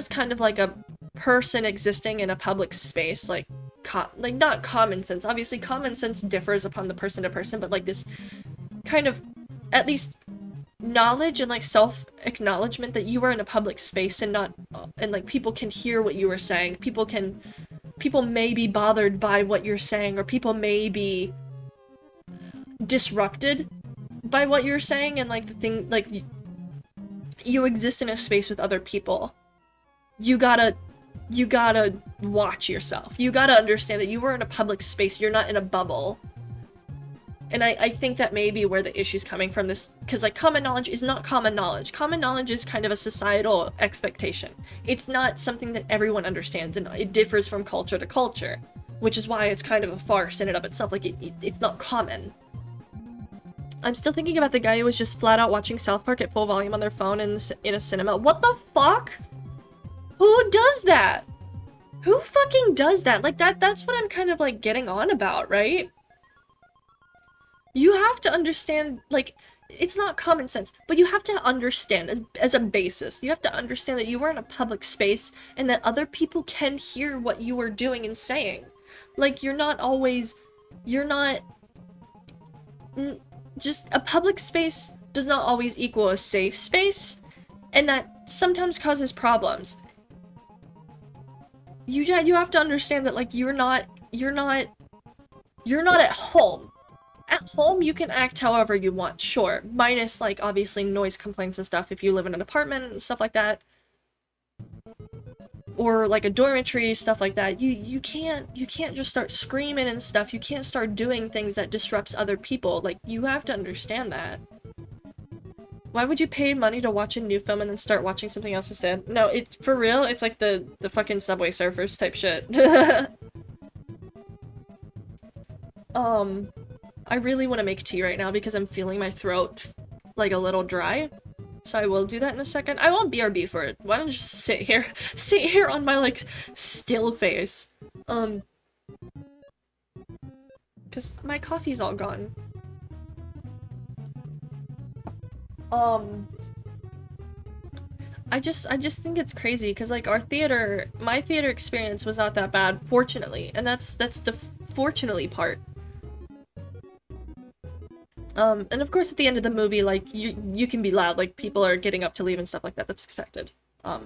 kind of like a person existing in a public space, like not common sense. Obviously common sense differs upon the person to person, but like this kind of at least knowledge and like self-acknowledgement that you were in a public space and not and like people can hear what you were saying. People may be bothered by what you're saying, or people may be disrupted by what you're saying, and like the thing, like you exist in a space with other people. You gotta watch yourself. You gotta understand that you were in a public space, you're not in a bubble. And I think that may be where the issue's coming from, this, because like common knowledge is not common knowledge. Common knowledge is kind of a societal expectation. It's not something that everyone understands, and it differs from culture to culture, which is why it's kind of a farce in and of itself. Like it's not common. I'm still thinking about the guy who was just flat out watching South Park at full volume on their phone in a cinema. What the fuck? Who does that? Who fucking does that? Like that's what I'm kind of like getting on about, right? You have to understand, like, it's not common sense, but you have to understand as a basis. You have to understand that you are in a public space and that other people can hear what you are doing and saying. Like, you're not, just a public space does not always equal a safe space, and that sometimes causes problems. You have to understand that, like, you're not at home. At home, you can act however you want, sure. Minus, like, obviously noise complaints and stuff if you live in an apartment and stuff like that. Or, like, a dormitory, stuff like that. You can't just start screaming and stuff. You can't start doing things that disrupts other people. Like, you have to understand that. Why would you pay money to watch a new film and then start watching something else instead? No, it's for real, it's like the fucking Subway Surfers type shit. I really want to make tea right now because I'm feeling my throat like a little dry. So I will do that in a second. I won't BRB for it. Why don't you just sit here on my, like, still face. Because my coffee's all gone. I just think it's crazy because, like, my theater experience was not that bad, fortunately, and that's the fortunately part. And of course at the end of the movie, like, you can be loud, like, people are getting up to leave and stuff like that, that's expected. But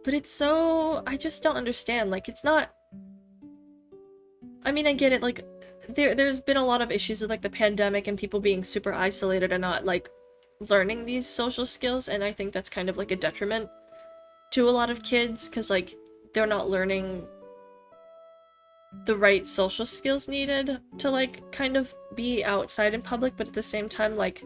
it's so, I just don't understand, like, it's not, I mean, I get it, like, there's been a lot of issues with, like, the pandemic and people being super isolated and not, like, learning these social skills, and I think that's kind of, like, a detriment to a lot of kids, because, like, they're not learning the right social skills needed to, like, kind of be outside in public, but at the same time, like,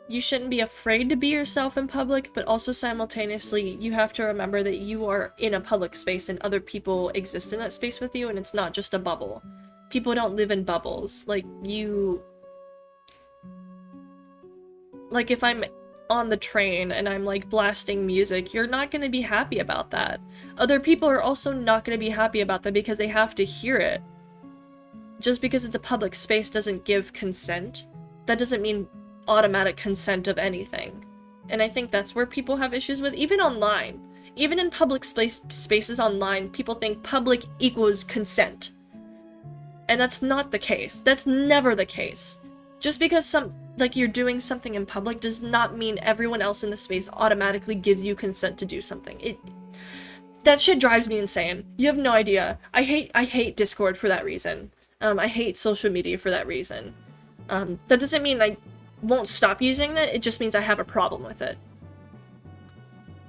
you shouldn't be afraid to be yourself in public, but also simultaneously, you have to remember that you are in a public space and other people exist in that space with you, and it's not just a bubble. People don't live in bubbles. Like, like, if I'm on the train and I'm, like, blasting music, you're not gonna be happy about that. Other people are also not gonna be happy about that because they have to hear it. Just because it's a public space doesn't give consent. That doesn't mean automatic consent of anything. And I think that's where people have issues with, even online. Even in public spaces online, people think public equals consent. And that's not the case. That's never the case. Just because you're doing something in public does not mean everyone else in the space automatically gives you consent to do something. That shit drives me insane. You have no idea. I hate Discord for that reason. I hate social media for that reason. That doesn't mean I won't stop using it, it just means I have a problem with it.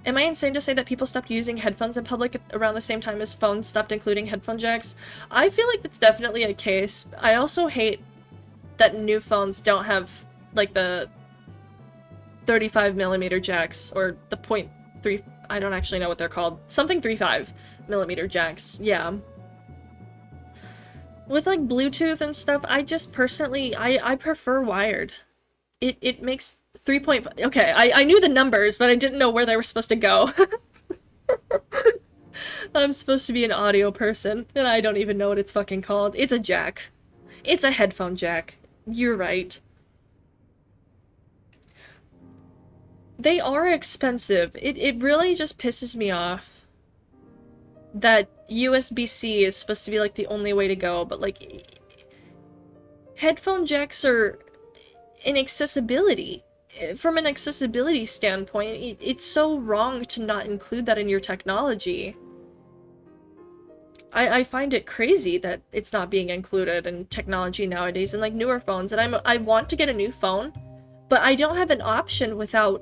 Am I insane to say that people stopped using headphones in public around the same time as phones stopped including headphone jacks? I feel like that's definitely a case. I also hate that new phones don't have, like, the 35mm jacks, or the .3, I don't actually know what they're called. Something 35mm jacks, yeah. With, like, Bluetooth and stuff, I just personally, I prefer wired. It makes 3.5, okay, I knew the numbers, but I didn't know where they were supposed to go. I'm supposed to be an audio person, and I don't even know what it's fucking called. It's a jack. It's a headphone jack. You're right. They are expensive. It really just pisses me off that USB-C is supposed to be, like, the only way to go, but, like, headphone jacks are an accessibility. From an accessibility standpoint, it's so wrong to not include that in your technology. I find it crazy that it's not being included in technology nowadays, and, like, newer phones, and I want to get a new phone, but I don't have an option without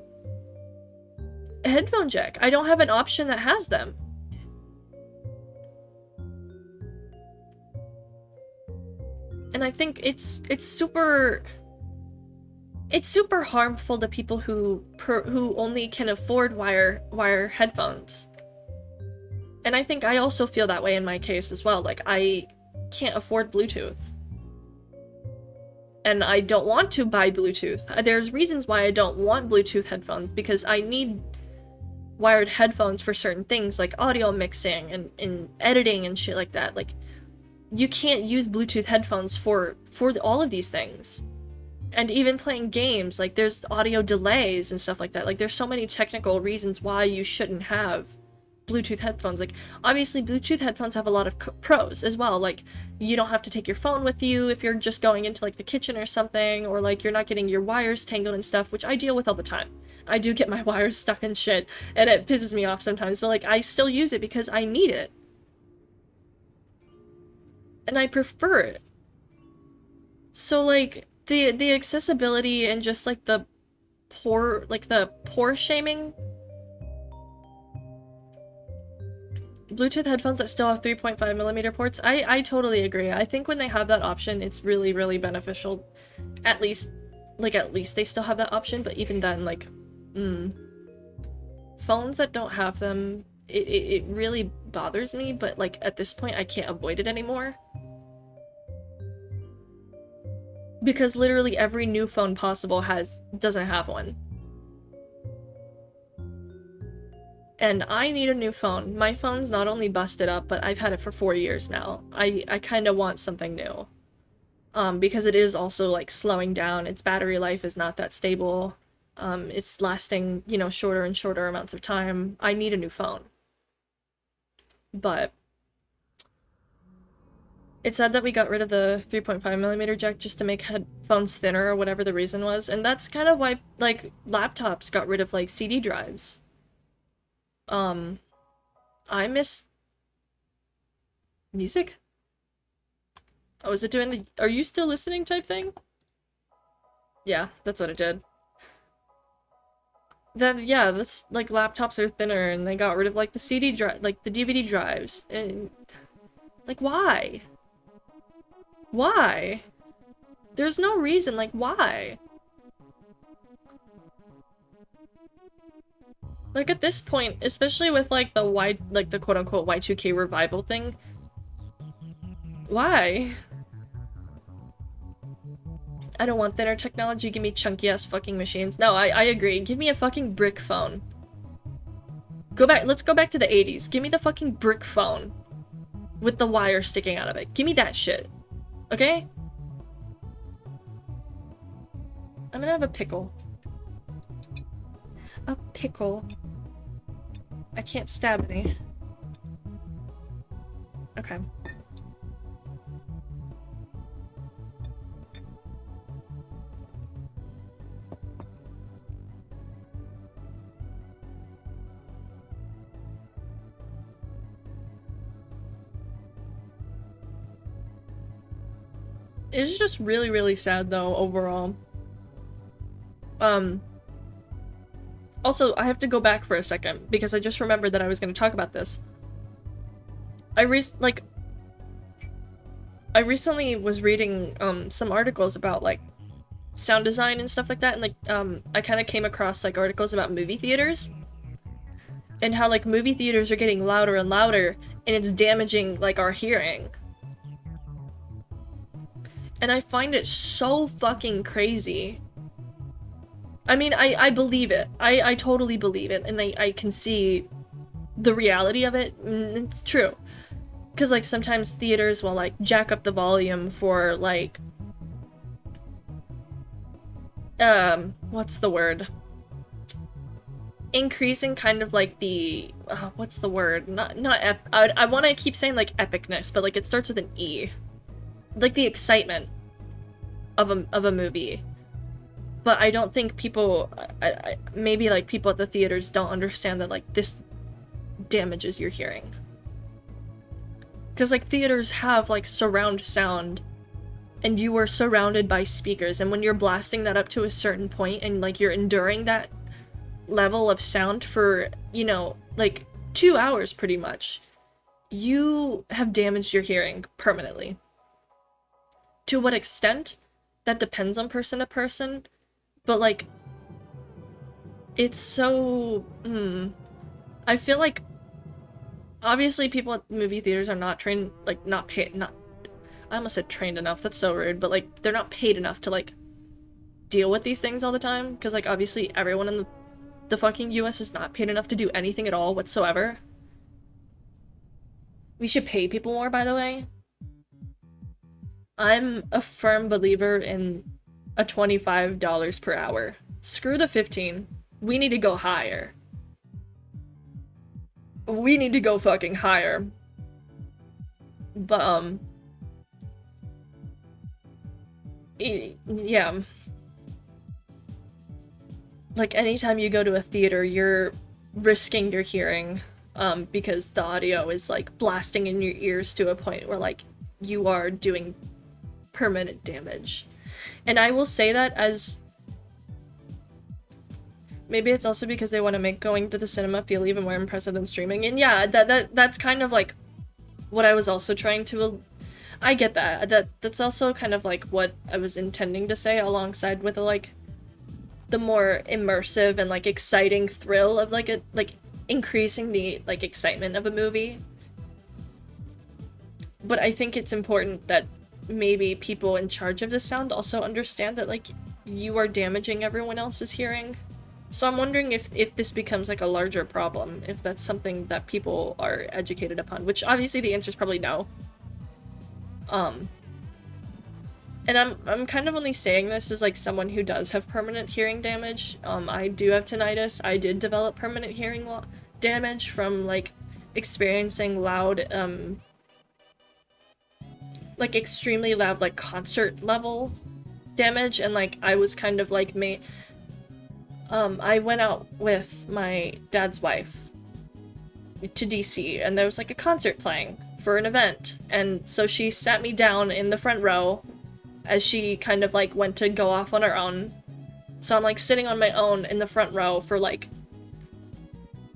a headphone jack. I don't have an option that has them. And I think it's super harmful to people who only can afford wire headphones. And I think I also feel that way in my case as well. Like, I can't afford Bluetooth. And I don't want to buy Bluetooth. There's reasons why I don't want Bluetooth headphones, because I need wired headphones for certain things, like audio mixing and editing and shit like that. Like, you can't use Bluetooth headphones for all of these things. And even playing games, like there's audio delays and stuff like that. Like there's so many technical reasons why you shouldn't have Bluetooth headphones. Like obviously Bluetooth headphones have a lot of pros as well. Like you don't have to take your phone with you if you're just going into like the kitchen or something, or like you're not getting your wires tangled and stuff, which I deal with all the time. I do get my wires stuck in shit and it pisses me off sometimes, but like I still use it because I need it. And I prefer it. So like the accessibility and just like the poor shaming. Bluetooth headphones that still have 3.5mm ports, I totally agree. I think when they have that option, it's really, really beneficial. At least they still have that option, but even then, like, phones that don't have them, it really bothers me, but like at this point I can't avoid it anymore. Because literally every new phone possible doesn't have one. And I need a new phone. My phone's not only busted up, but I've had it for 4 years now. I kind of want something new. Because it is also, like, slowing down. Its battery life is not that stable. It's lasting, you know, shorter and shorter amounts of time. I need a new phone. But it said that we got rid of the 3.5mm jack just to make headphones thinner or whatever the reason was. And that's kind of why, like, laptops got rid of, like, CD drives. I miss music? Oh, is it doing the are you still listening type thing? Yeah, that's what it did. Then, yeah, this, like, laptops are thinner and they got rid of, like, the CD drive, like, the DVD drives. And, like, why? Why? There's no reason, like, why? Like, at this point, especially with, like, the quote-unquote Y2K revival thing, why? I don't want thinner technology, give me chunky-ass fucking machines. No, I agree. Give me a fucking brick phone. Let's go back to the 80s. Give me the fucking brick phone. With the wire sticking out of it. Give me that shit. Okay? I'm gonna have a pickle. A pickle. I can't stab any. Okay. It's just really, really sad though, overall. Also, I have to go back for a second, because I just remembered that I was gonna talk about this. I recently was reading, some articles about, like, sound design and stuff like that, and, like, I kind of came across, like, articles about movie theaters. And how, like, movie theaters are getting louder and louder, and it's damaging, like, our hearing. And I find it so fucking crazy. I mean, I believe it. I totally believe it, and I can see the reality of it. It's true. Because, like, sometimes theaters will, like, jack up the volume for, like... what's the word? Increasing kind of, like, the... what's the word? I want to keep saying, like, epicness, but, like, it starts with an E. Like, the excitement of a movie. But I don't think people... maybe, like, people at the theaters don't understand that, like, this damages your hearing. Because, like, theaters have, like, surround sound, and you are surrounded by speakers, and when you're blasting that up to a certain point, and, like, you're enduring that level of sound for, you know, like, 2 hours, pretty much, you have damaged your hearing permanently. To what extent? That depends on person to person, but, like, it's so... I feel like obviously people at movie theaters are not trained, like, not paid, not... I almost said trained enough, that's so rude, but, like, they're not paid enough to, like, deal with these things all the time, because, like, obviously everyone in the fucking US is not paid enough to do anything at all whatsoever. We should pay people more, by the way. I'm a firm believer in a $25 per hour. Screw the 15. We need to go higher. We need to go fucking higher. But yeah. Like anytime you go to a theater, you're risking your hearing because the audio is like blasting in your ears to a point where like you are doing permanent damage. And I will say that as maybe it's also because they want to make going to the cinema feel even more impressive than streaming. And yeah, that's kind of like what I was also trying to I get that. That's also kind of like what I was intending to say alongside with like the more immersive and like exciting thrill of like increasing the like excitement of a movie. But I think it's important that maybe people in charge of the sound also understand that like you are damaging everyone else's hearing. So I'm wondering if this becomes like a larger problem, if that's something that people are educated upon, which obviously the answer is probably no. Um and I'm kind of only saying this as like someone who does have permanent hearing damage. I do have tinnitus. I did develop permanent hearing damage from like experiencing loud like extremely loud like concert level damage, and like I was kind of like I went out with my dad's wife to DC and there was like a concert playing for an event, and so she sat me down in the front row as she kind of like went to go off on her own. So I'm like sitting on my own in the front row for like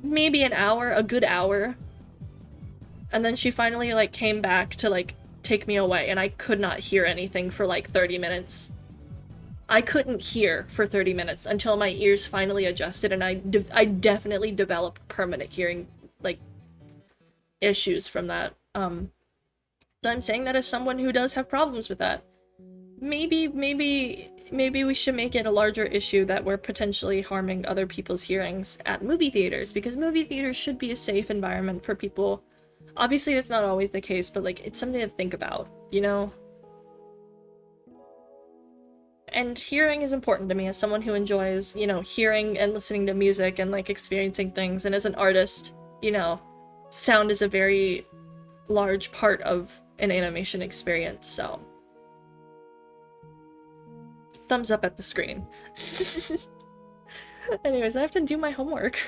maybe an hour, a good hour. And then she finally like came back to like take me away, and I could not hear anything for like 30 minutes. I couldn't hear for 30 minutes until my ears finally adjusted, and I definitely developed permanent hearing like issues from that. So I'm saying that as someone who does have problems with that. Maybe we should make it a larger issue that we're potentially harming other people's hearings at movie theaters, because movie theaters should be a safe environment for people. Obviously that's not always the case, but like it's something to think about, you know? And hearing is important to me as someone who enjoys, you know, hearing and listening to music and like experiencing things, and as an artist, you know, sound is a very large part of an animation experience, so thumbs up at the screen. Anyways, I have to do my homework.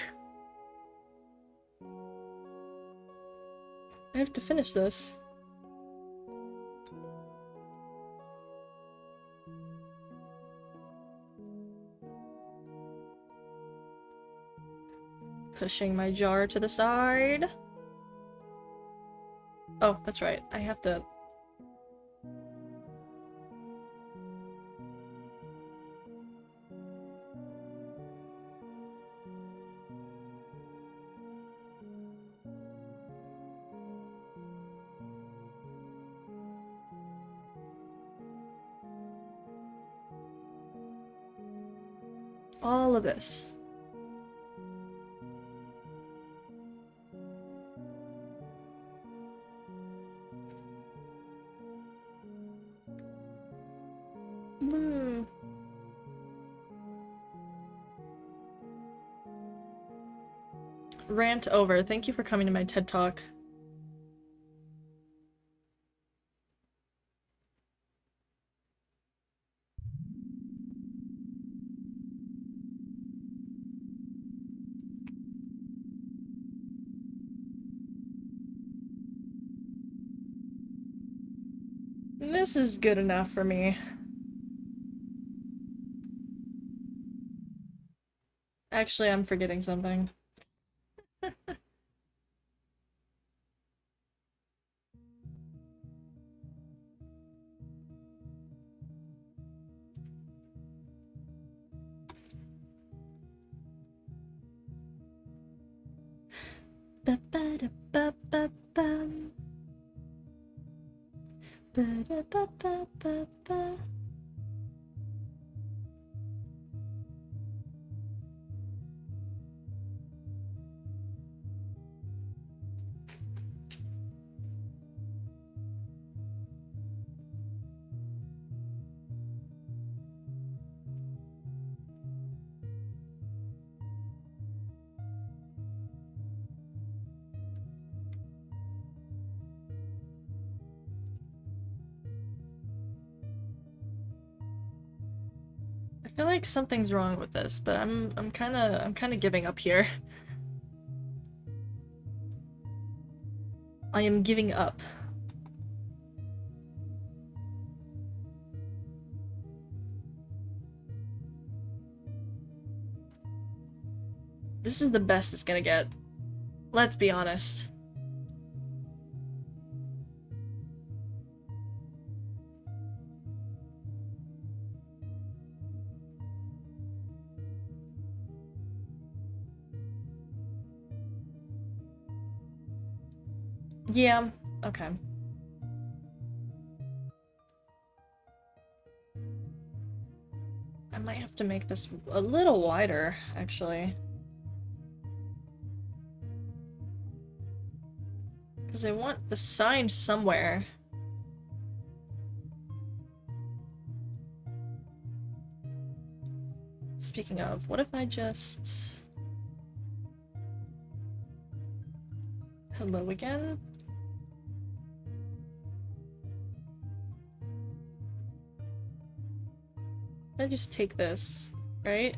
I have to finish this. Pushing my jar to the side. Oh, that's right. I have to... all of this. Hmm. Rant over. Thank you for coming to my TED Talk. This is good enough for me. Actually, I'm forgetting something. Ba-ba-da-ba-ba-bum. Ba-da-ba-ba-ba-ba. feel like something's wrong with this, but I'm kinda giving up here. I am giving up. This is the best it's gonna get. Let's be honest. Yeah, okay. I might have to make this a little wider, actually. Because I want the sign somewhere. Speaking of, what if I just... Hello again? I just take this, right?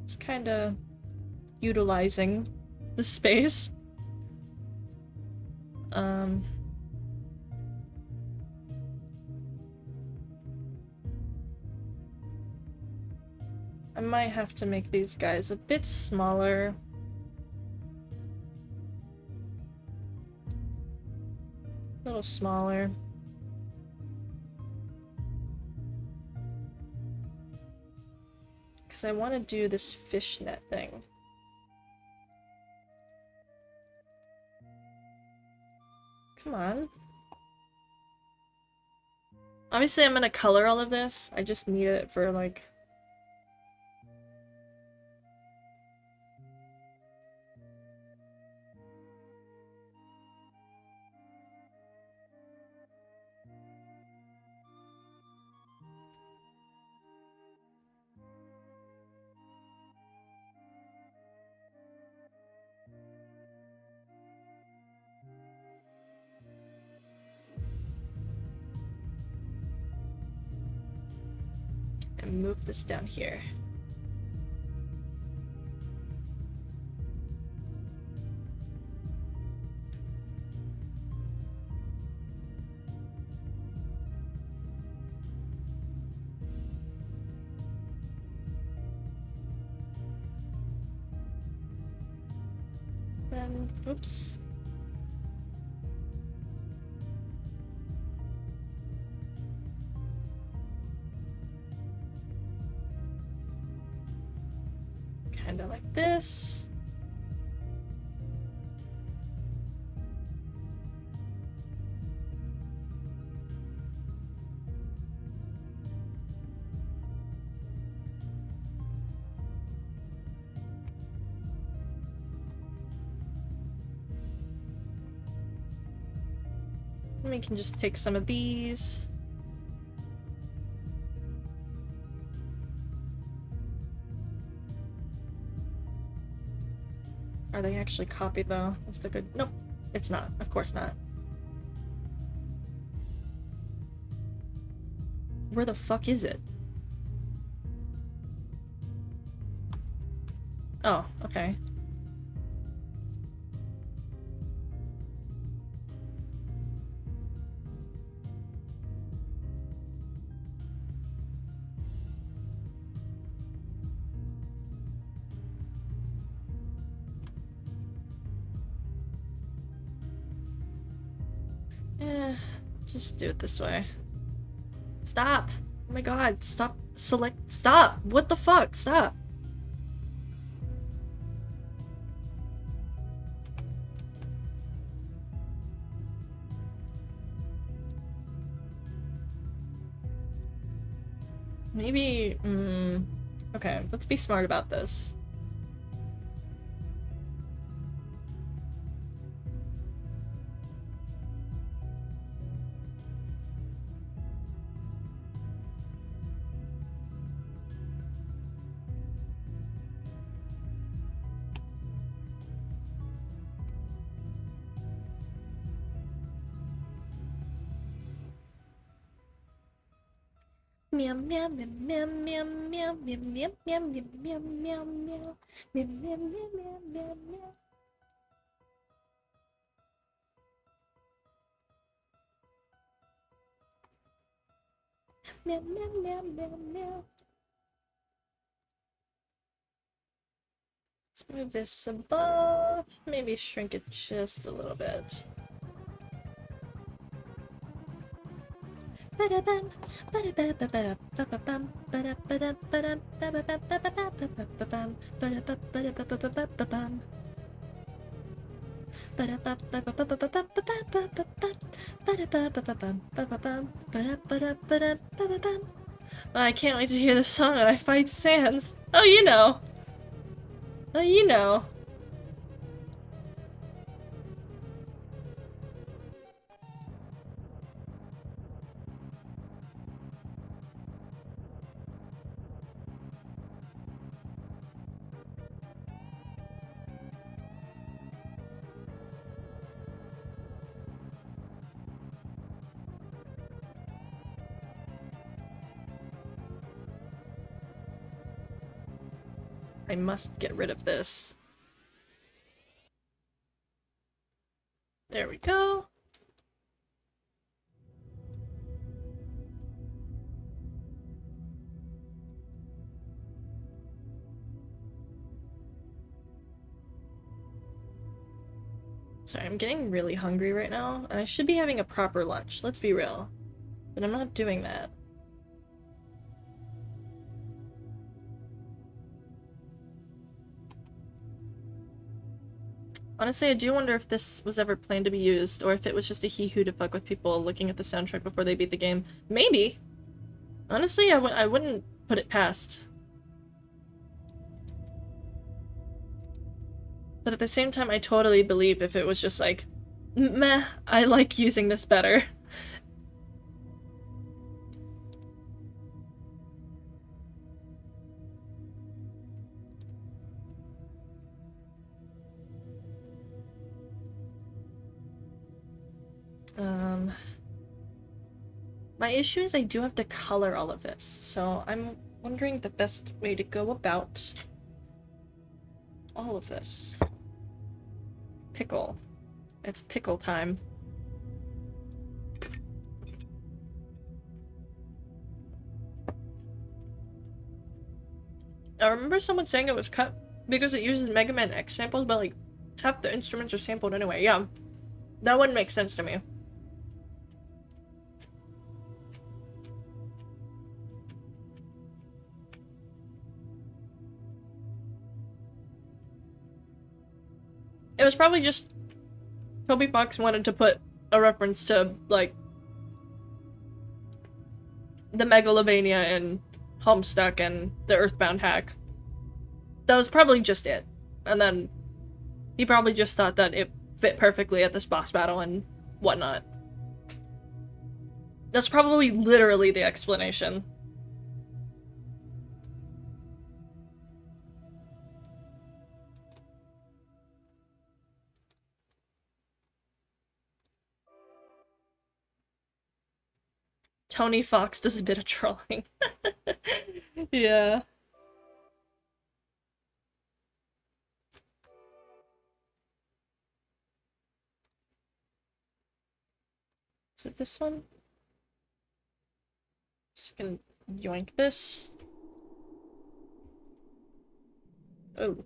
It's kinda utilizing the space. I might have to make these guys a bit smaller. A little smaller. Because I want to do this fishnet thing. Come on. Obviously I'm gonna color all of this. I just need it for like... and move this down here. Then, oops. Kinda like this. And we can just take some of these. Are they actually copied though? That's the good. Nope, it's not. Of course not. Where the fuck is it? Oh, okay. Just do it this way. Stop! Oh my god, stop. Stop! What the fuck? Stop! Maybe, okay, let's be smart about this. Meow meow meow meow meow meow meow meow meow meow meow meow meow meow meow meow meow meow. Meow meow meow meow meow. Let's move this above. Maybe shrink it just a little bit. I can't wait to hear the song when I fight Sans. Oh, you know. Oh, you know. I must get rid of this. There we go. Sorry, I'm getting really hungry right now, and I should be having a proper lunch, let's be real. But I'm not doing that. Honestly, I do wonder if this was ever planned to be used, or if it was just a hee-hoo to fuck with people looking at the soundtrack before they beat the game. Maybe! Honestly, I wouldn't put it past. But at the same time, I totally believe if it was just like, meh, I like using this better. My issue is I do have to color all of this, so I'm wondering the best way to go about all of this. Pickle. It's pickle time. I remember someone saying it was cut because it uses Mega Man X samples, but like, half the instruments are sampled anyway. Yeah, that wouldn't make sense to me. It was probably just Toby Fox wanted to put a reference to, like, the Megalovania and Homestuck and the Earthbound hack. That was probably just it. And then he probably just thought that it fit perfectly at this boss battle and whatnot. That's probably literally the explanation. Tony Fox does a bit of trolling. Yeah. Is it this one? Just gonna yoink this. Oh.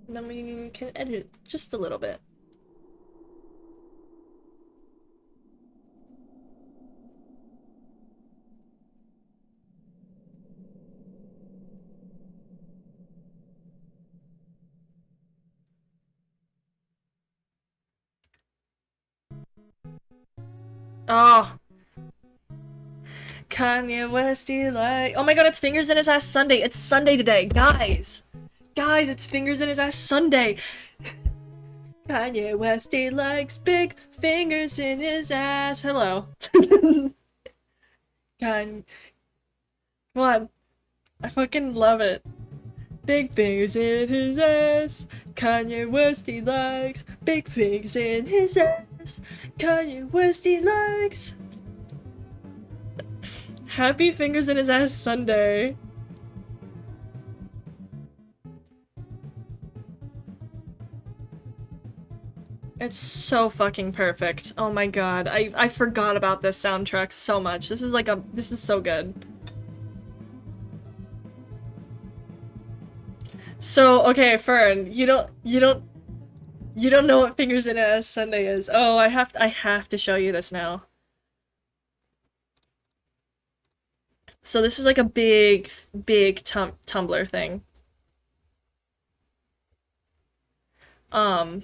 And then we can edit it just a little bit. Oh. Kanye West, like... Oh my god, it's Fingers in His Ass Sunday. It's Sunday today. Guys! Guys, it's Fingers in His Ass Sunday. Kanye West, he likes big fingers in his ass. Hello. God. Come on. I fucking love it. Big fingers in his ass. Kanye West he likes big fingers in his ass. Kanye West he likes. Happy fingers in his ass Sunday. It's so fucking perfect. Oh my god. I forgot about this soundtrack so much. This is so good. So, okay, Fern, you don't know what Fingers in a Sunday is. Oh, I have to show you this now. So this is like a big Tumblr thing. Um,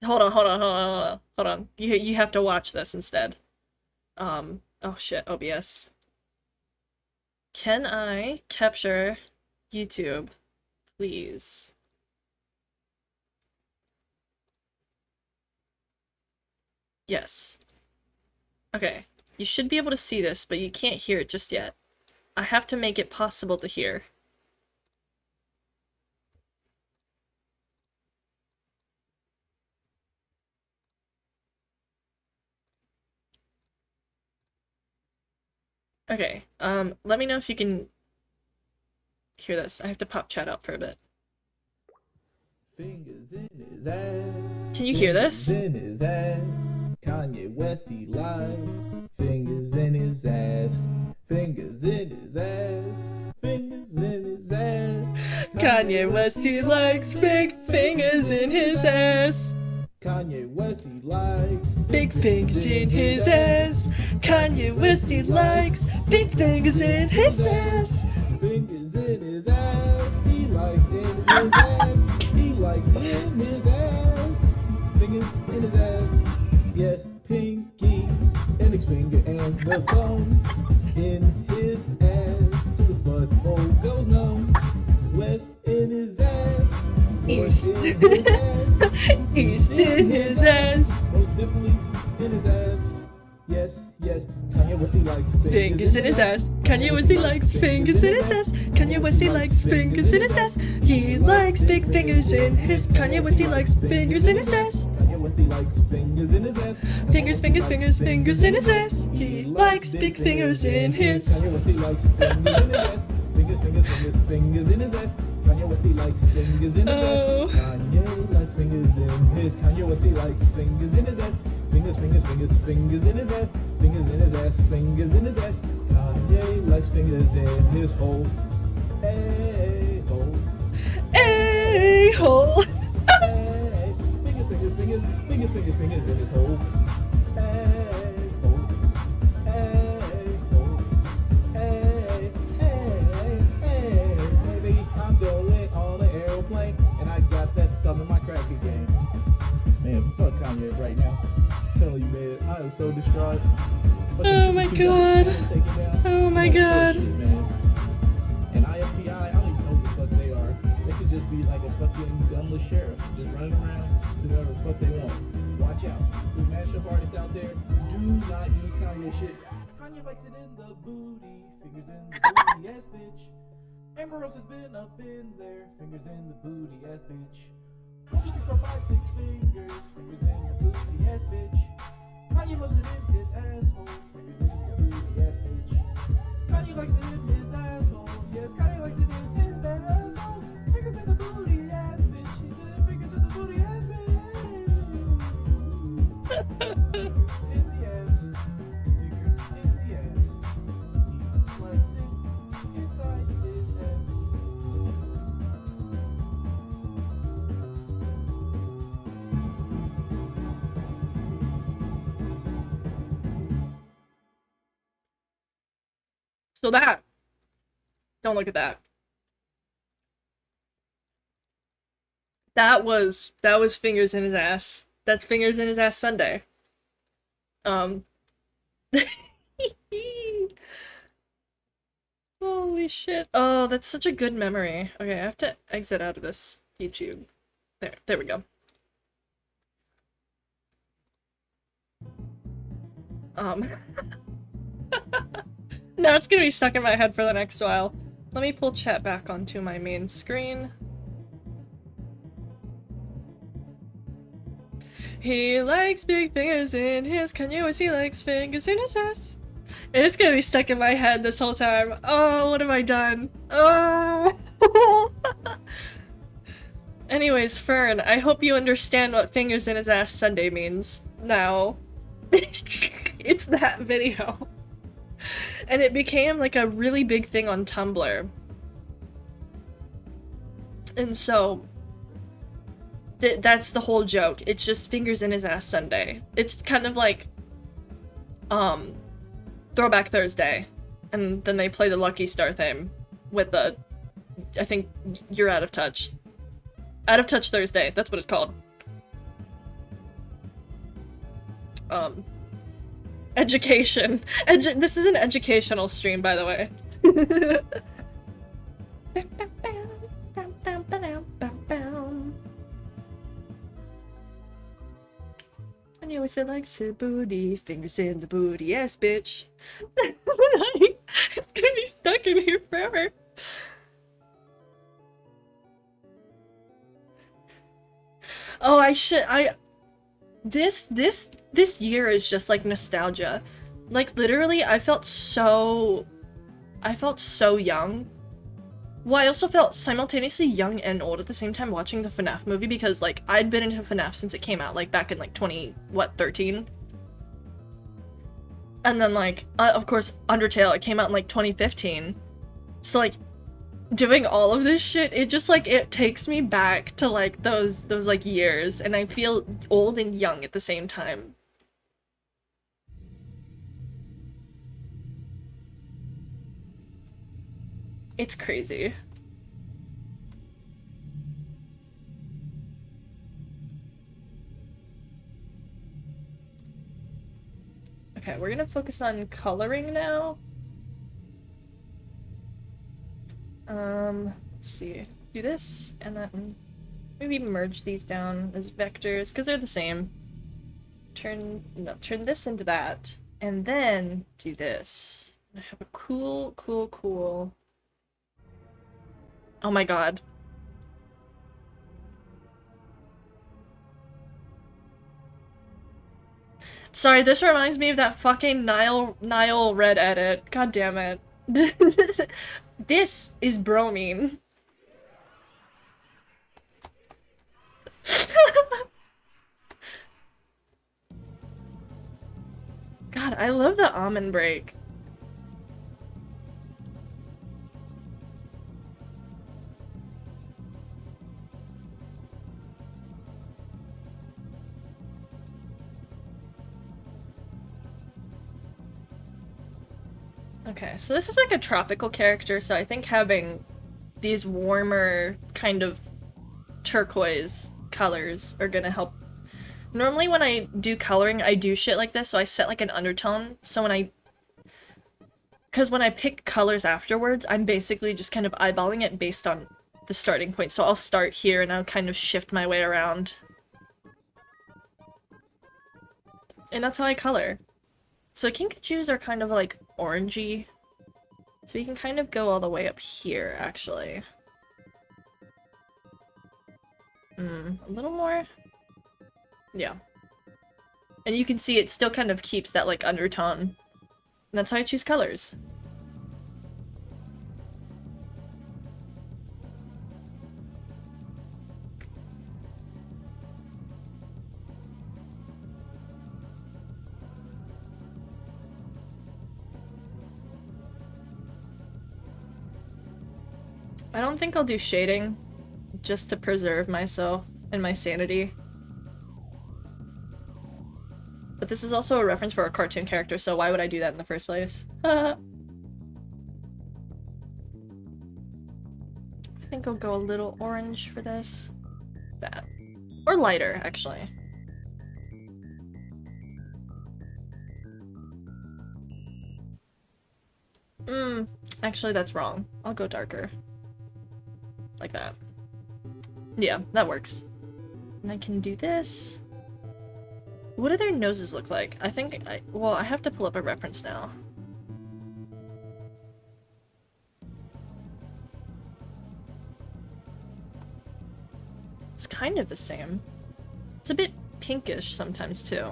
hold on. You have to watch this instead. Oh shit, OBS. Can I capture YouTube, please? Yes. Okay. You should be able to see this, but you can't hear it just yet. I have to make it possible to hear. Okay, let me know if you can hear this. I have to pop chat out for a bit. Fingers in his ass. Can you hear this? Fingers in his ass. Kanye West he lies. Fingers in his ass. Fingers in his ass. Fingers in his ass. Kanye West he likes big fingers in his ass. Kanye West he likes big fingers in his ass. Kanye West he likes big fingers in his ass. Fingers in his ass. He likes in his ass. He likes in his ass. Fingers in his ass. Yes, pinky, index finger and the thumb in his ass. To the butthole goes numb. West in his ass. East. In his ass. East in his ass. Most definitely in his ass. Yes, yes. Kanye West he likes fingers in his ass. Kanye West he likes fingers in his ass. Kanye West he likes fingers in his ass. He likes big fingers in his. Kanye West he likes fingers in his ass. Kanye West he likes fingers in his ass. Fingers, fingers, fingers, fingers in his ass. He likes big fingers in his. Kanye West he likes fingers in his ass. Fingers, fingers, fingers, fingers in his ass. Kanye West he likes fingers in his ass. Kanye likes fingers in his. Kanye West he likes fingers in his ass. Fingers, fingers, fingers, fingers in his ass. Fingers in his ass. Fingers in his ass. Kanye likes fingers in his hole. Hey, hole. Hey, hole. Hey, fingers, fingers, fingers, fingers, fingers, fingers in his hole. Hey, hole. Hey, hole. Hey, hey, hey, hey, baby, I'm going on an aeroplane, and I got that thumb in my crack again. Man, fuck Kanye right now. I'm telling you, man, I am so distraught. Oh my god. Oh my god. And IFBI, I don't even know who the fuck they are. They could just be like a fucking gunless sheriff, just running around, do whatever the fuck they want. Watch out. To the mashup artists out there, do not use Kanye shit. Kanye likes it in the booty, fingers in the booty ass bitch. Amber Rose has been up in there, fingers in the booty ass bitch. 1, 2, 3, 4, 5, 6 fingers, fingers in the booty ass bitch. Kanye loves it in his asshole, fingers in the booty ass bitch. Kanye likes it in his asshole, yes, Kanye likes it in his asshole. Fingers in the booty ass bitch, he said fingers in the booty ass bitch. In the ass, fingers in the ass. He likes it inside his ass. So that. Don't look at that. That was fingers in his ass. That's fingers in his ass Sunday. Holy shit. Oh, that's such a good memory. Okay, I have to exit out of this YouTube. There we go. No, it's gonna be stuck in my head for the next while. Let me pull chat back onto my main screen. He likes big fingers in his Kanye he likes fingers in his ass. It's gonna be stuck in my head this whole time. Oh, what have I done? Oh. Anyways, Fern, I hope you understand what fingers in his ass Sunday means now. It's that video. And it became like a really big thing on Tumblr. And so that's the whole joke. It's just fingers in his ass Sunday. It's kind of like Throwback Thursday. And then they play the Lucky Star theme with the I think You're Out of Touch. Out of Touch Thursday, that's what it's called. Education. This is an educational stream, by the way. And you always said like booty, fingers in the booty, yes, bitch. It's gonna be stuck in here forever. Oh, this year is just like nostalgia. Like literally, I felt so young. Well, I also felt simultaneously young and old at the same time watching the FNAF movie because like I'd been into FNAF since it came out, like back in like 13. And then like of course Undertale, it came out in like 2015. So like doing all of this shit, it just like it takes me back to like those like years, and I feel old and young at the same time. It's crazy. Okay, we're gonna focus on coloring now. Let's see. Do this, and then maybe merge these down as vectors, because they're the same. Turn this into that, and then do this. I have a cool. Oh my god. Sorry, this reminds me of that fucking Nile red edit. God damn it. This is bromine. God, I love the almond break. Okay, so this is like a tropical character, so I think having these warmer kind of turquoise colors are gonna help. Normally when I do coloring, I do shit like this, so I set like an undertone, so because when I pick colors afterwards, I'm basically just kind of eyeballing it based on the starting point, so I'll start here and I'll kind of shift my way around. And that's how I color. So Kinkajous are kind of like orangey. So we can kind of go all the way up here, actually. A little more? Yeah. And you can see it still kind of keeps that like undertone. And that's how I choose colors. I don't think I'll do shading, just to preserve myself and my sanity. But this is also a reference for a cartoon character, so why would I do that in the first place? I think I'll go a little orange for this. That. Or lighter, actually. Actually that's wrong. I'll go darker. Like that. Yeah, that works. And I can do this. What do their noses look like? I think well, I have to pull up a reference now. it's kind of the same. It's a bit pinkish sometimes too.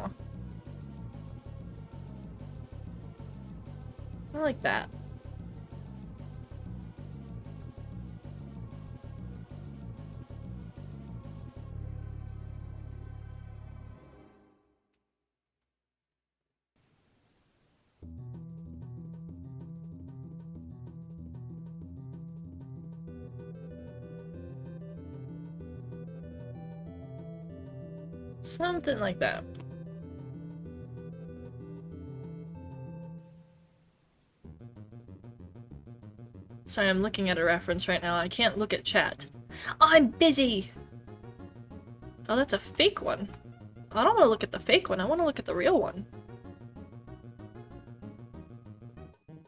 I like that. Something like that. Sorry, I'm looking at a reference right now. I can't look at chat. I'm busy! Oh, that's a fake one. I don't want to look at the fake one. I want to look at the real one.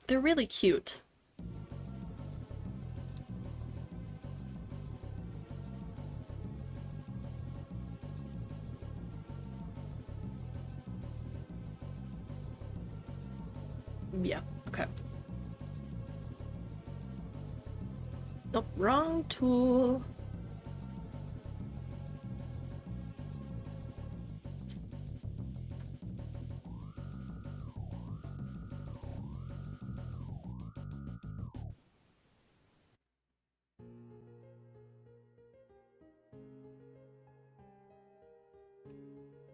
They're really cute. Yeah, okay. Oh, wrong tool.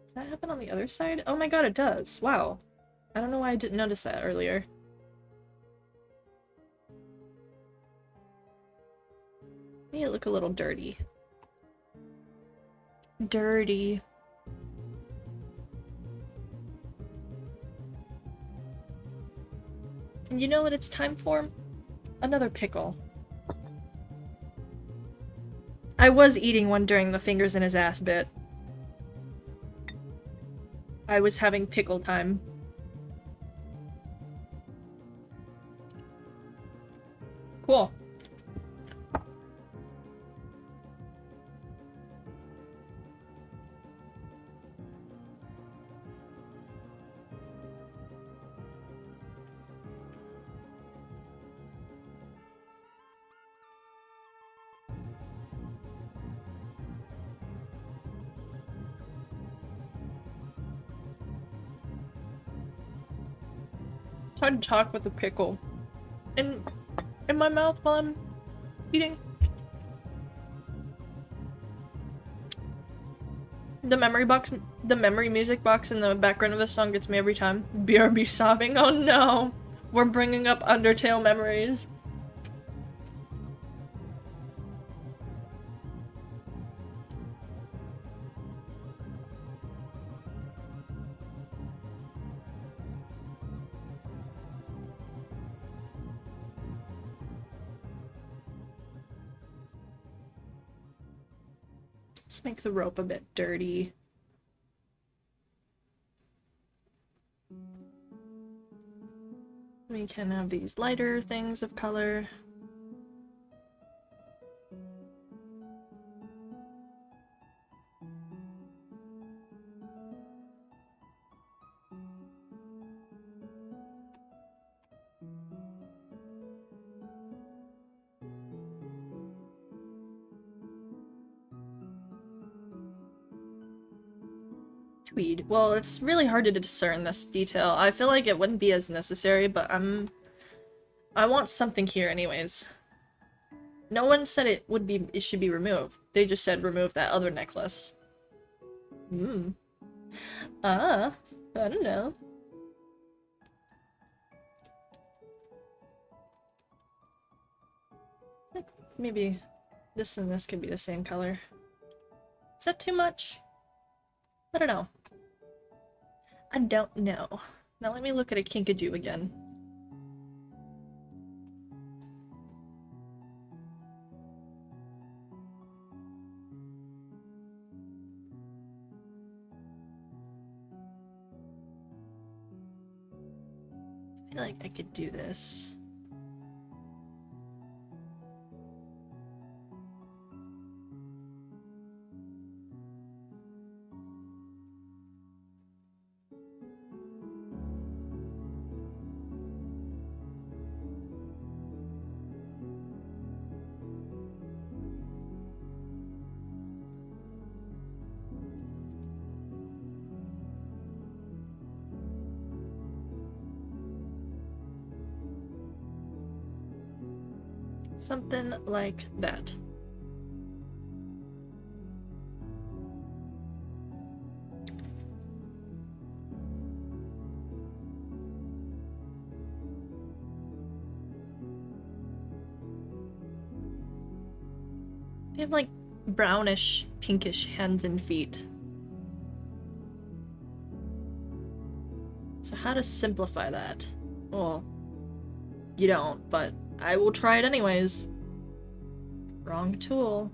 Does that happen on the other side? Oh my god, it does. Wow. I don't know why I didn't notice that earlier. You look a little dirty. Dirty. And you know what it's time for? Another pickle. I was eating one during the fingers in his ass bit. I was having pickle time. Cool. It's hard to talk with a pickle in my mouth while I'm eating. The memory music box in the background of the song gets me every time. BRB sobbing. Oh no! We're bringing up Undertale memories. Let's make the rope a bit dirty. We can have these lighter things of color. Tweed. Well, it's really hard to discern this detail. I feel like it wouldn't be as necessary, but I want something here anyways. No one said it should be removed. They just said remove that other necklace. Hmm. I don't know. Maybe this and this could be the same color. Is that too much? I don't know. I don't know. Now let me look at a kinkajou again. I feel like I could do this. Something like that. They have like brownish, pinkish hands and feet. So how to simplify that? Well, you don't, but I will try it anyways. Wrong tool.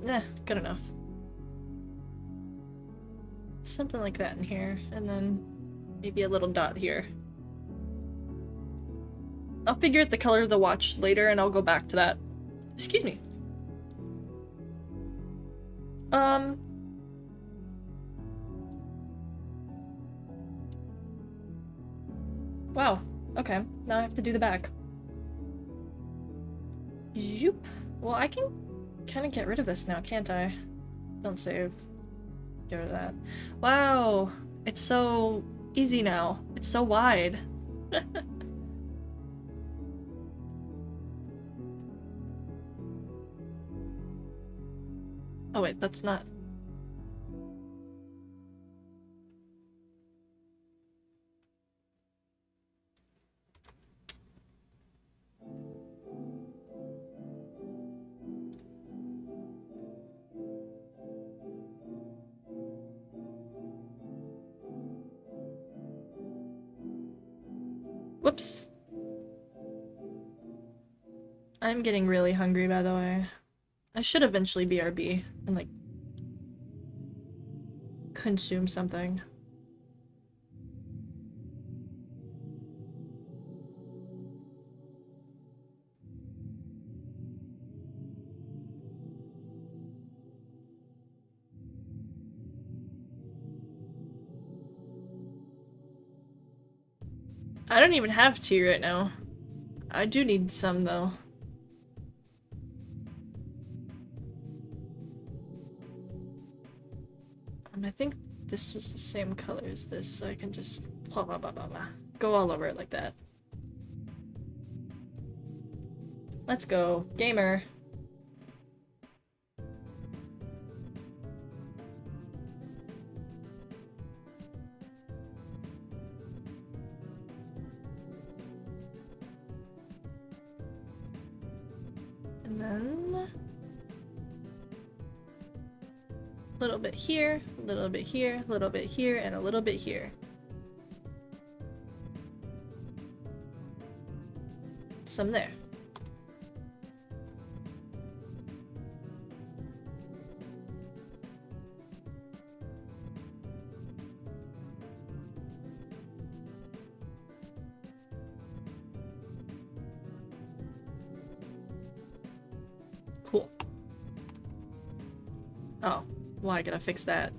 Eh, good enough. Something like that in here, and then maybe a little dot here. I'll figure out the color of the watch later and I'll go back to that. Excuse me. Um... Wow. Okay, now I have to do the back. Zoop. Well, I can kind of get rid of this now, can't I? Don't save. Get rid of that. Wow! It's so easy now. It's so wide. Oh wait, that's not... Whoops. I'm getting really hungry, by the way. I should eventually BRB and, like, consume something. I don't even have tea right now. I do need some, though. I think this was the same color as this, so I can just blah blah blah blah blah. Go all over it like that. Let's go. Gamer. And then... a little bit here, a little bit here, a little bit here, and a little bit here. Some there. Cool. Oh, well, I gotta fix that.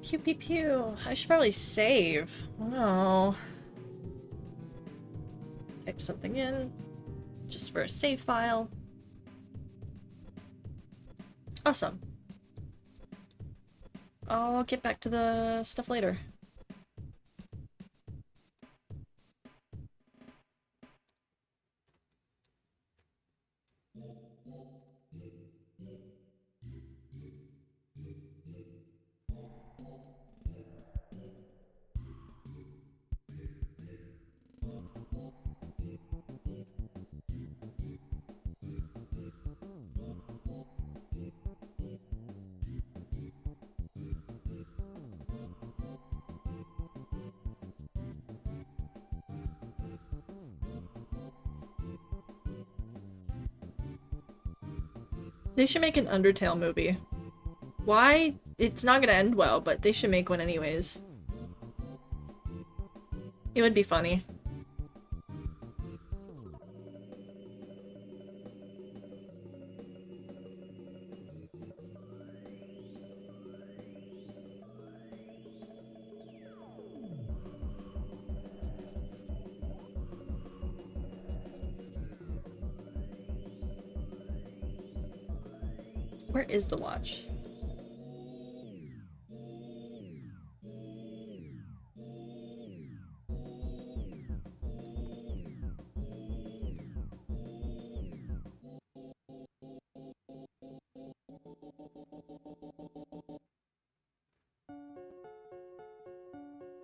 Pew pew pew. I should probably save. Oh. Type something in. Just for a save file. Awesome. I'll get back to the stuff later. They should make an Undertale movie. Why? It's not gonna end well, but they should make one anyways. It would be funny. Where is the watch?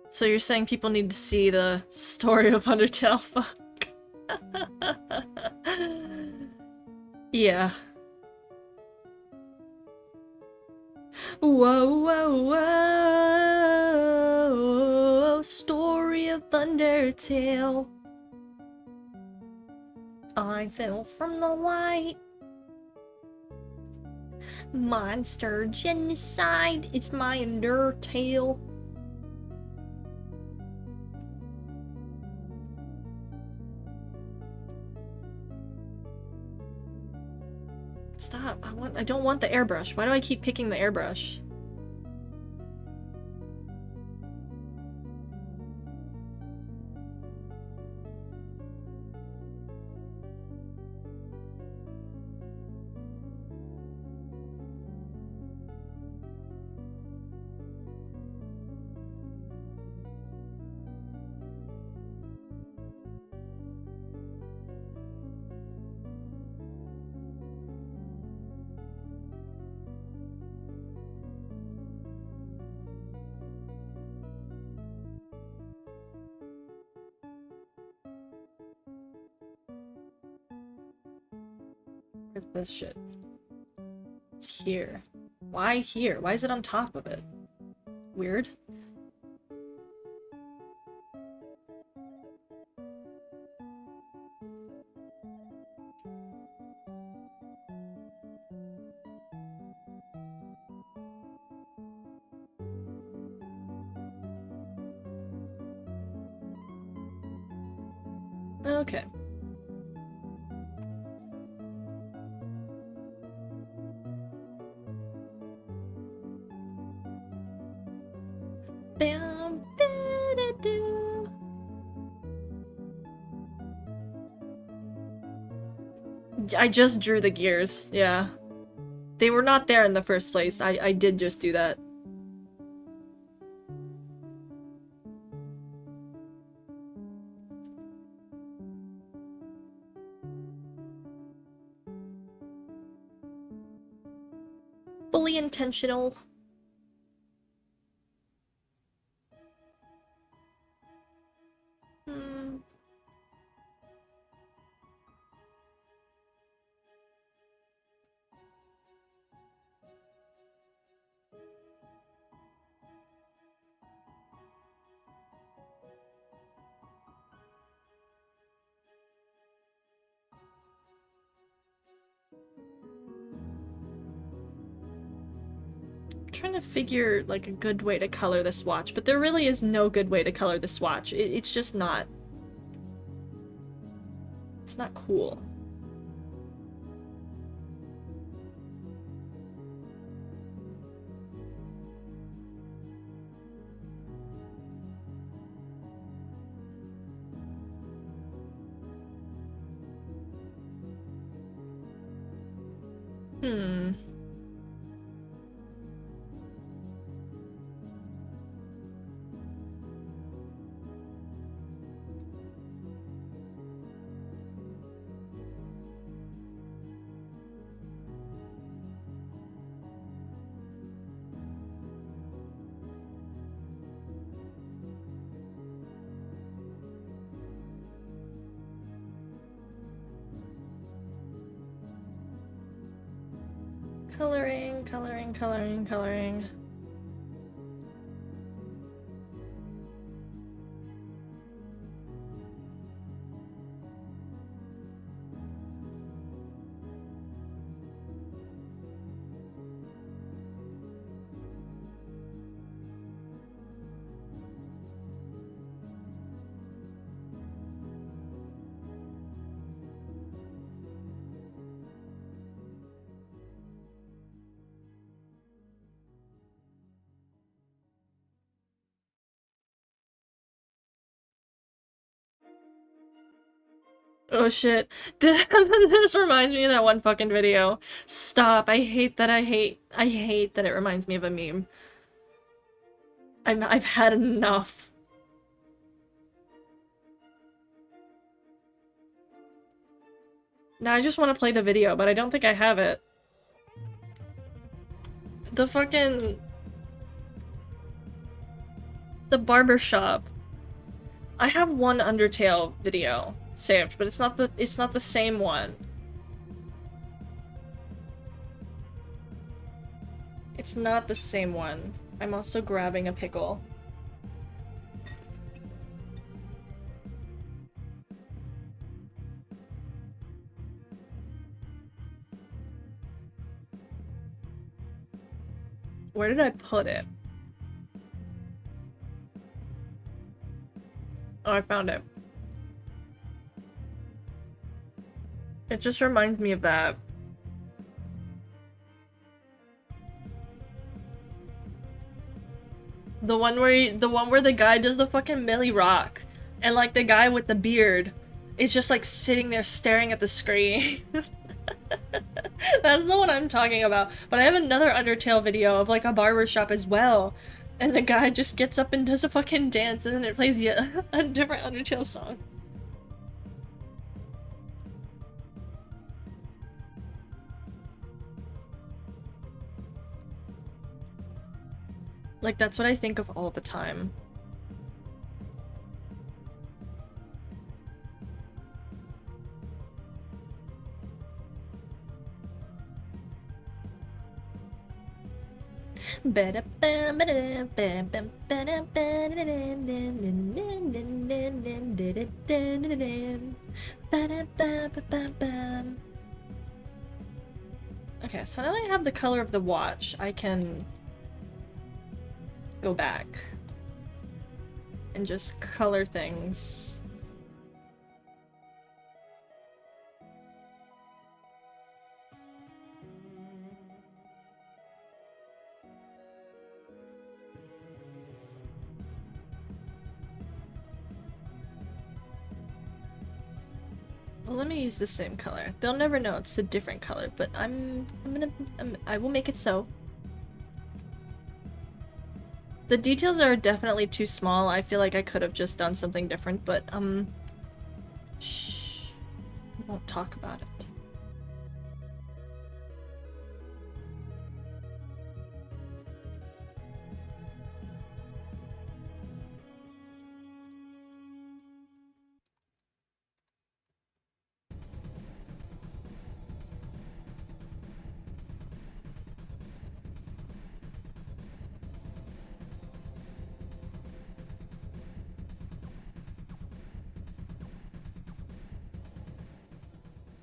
So you're saying people need to see the story of Undertale? Fuck. Yeah. Whoa, whoa, whoa! Story of Undertale. I fell from the light. Monster genocide. It's my Undertale. Stop. I don't want the airbrush. Why do I keep picking the airbrush? Where's this shit? It's here. Why here? Why is it on top of it? Weird. Okay. Bam, ba-da-doo. I just drew the gears, yeah. They were not there in the first place. I did just do that. Fully intentional. Hmm. I'm trying to figure like a good way to color this watch, but there really is no good way to color this watch. It's just not. It's not cool. Hmm. Coloring, coloring, coloring, coloring. Oh shit. This reminds me of that one fucking video. Stop. I hate that it reminds me of a meme. I've had enough. Now I just want to play the video, but I don't think I have it. The fucking... The barbershop. I have one Undertale video saved, but it's not the same one. It's not the same one. I'm also grabbing a pickle. Where did I put it? Oh, I found it. It just reminds me of that. The one where the guy does the fucking Millie Rock, and like the guy with the beard is just like sitting there staring at the screen. That's the one I'm talking about. But I have another Undertale video of like a barbershop as well. And the guy just gets up and does a fucking dance and then it plays yet a different Undertale song. Like, that's what I think of all the time. Okay, so now that I have the color of the watch, I can go back and just color things. Well, let me use the same color. They'll never know it's a different color, but I will make it so. The details are definitely too small. I feel like I could have just done something different, but, shh. We won't talk about it.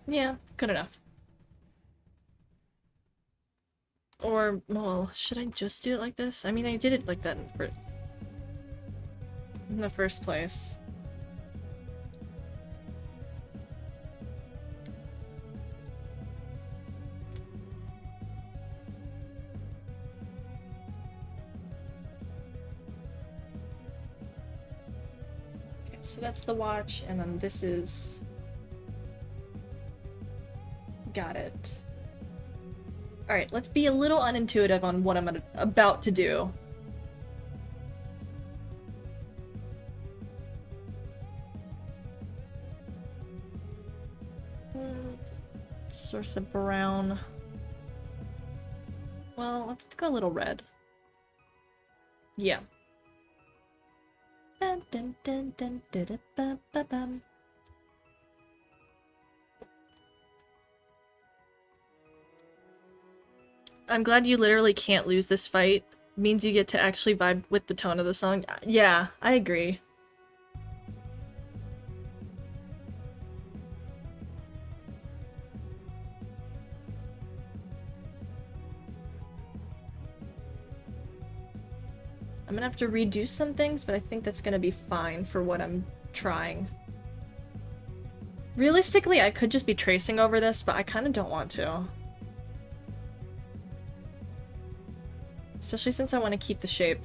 Yeah, good enough. Or, well, should I just do it like this? I mean, I did it like that in the first place. Okay, so that's the watch, and then this is... Got it. Alright, let's be a little unintuitive on what I'm about to do. Source of brown. Well, let's go a little red. Yeah. Dun, dun, dun, dun, dun, dun, dun, dun, dun. I'm glad you literally can't lose this fight. Means you get to actually vibe with the tone of the song. Yeah, I agree. I'm gonna have to redo some things, but I think that's gonna be fine for what I'm trying. Realistically, I could just be tracing over this, but I kind of don't want to. Especially since I want to keep the shape.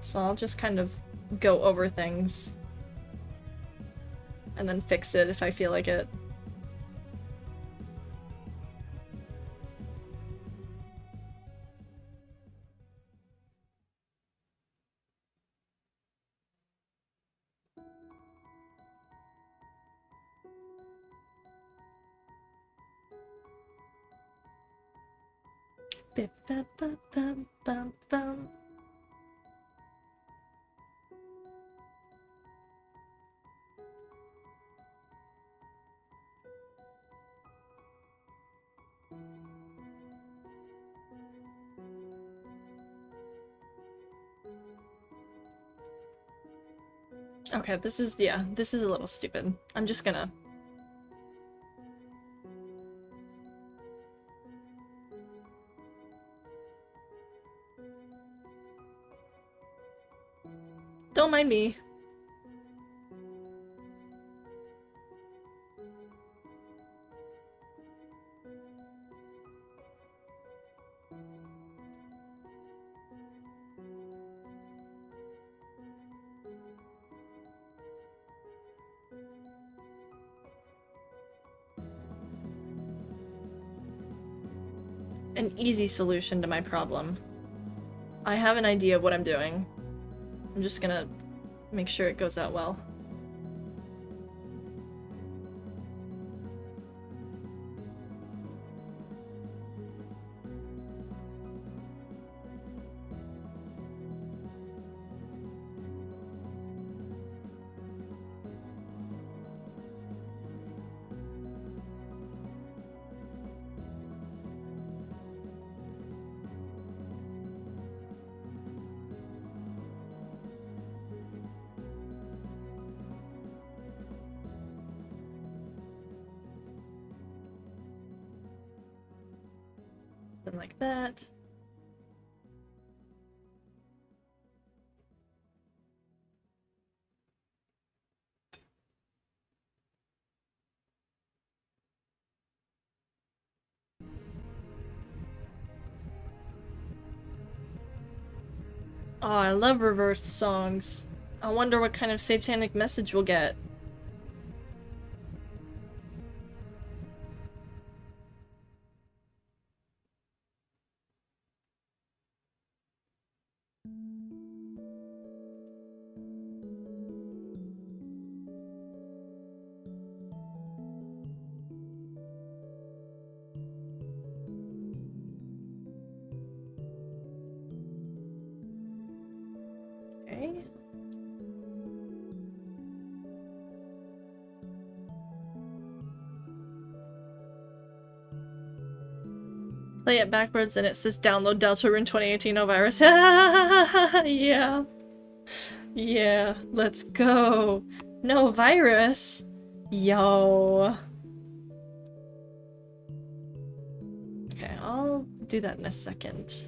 So I'll just kind of go over things. And then fix it if I feel like it. Okay, this is, yeah, this is a little stupid. I'm just gonna... Don't mind me. An easy solution to my problem. I have an idea of what I'm doing. I'm just gonna make sure it goes out well. Something like that. Oh, I love reverse songs. I wonder what kind of satanic message we'll get. Okay. Play it backwards and it says download Deltarune 2018 no virus. Yeah. Yeah, let's go. No virus. Yo. Okay, I'll do that in a second.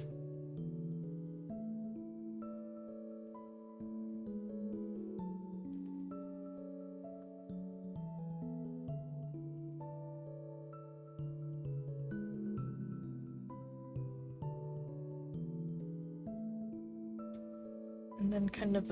And then kind of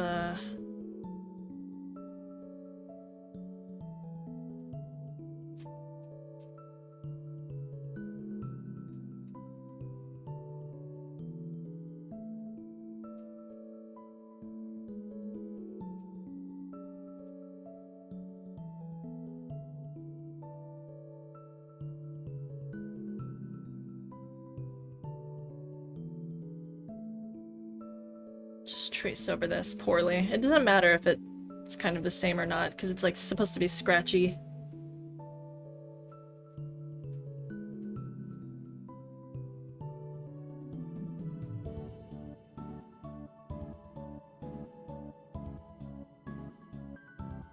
just trace over this poorly. It doesn't matter if it's kind of the same or not, because it's like supposed to be scratchy.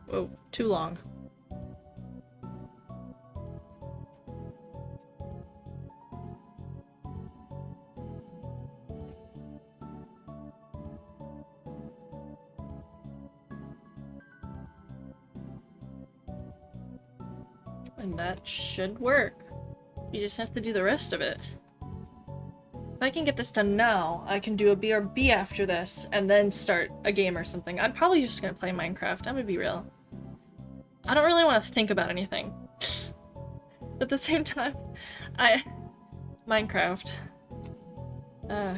Whoa, too long. And that should work. You just have to do the rest of it. If I can get this done now, I can do a BRB after this, and then start a game or something. I'm probably just gonna play Minecraft, I'm gonna be real. I don't really want to think about anything. At the same time, I... Minecraft. Uh...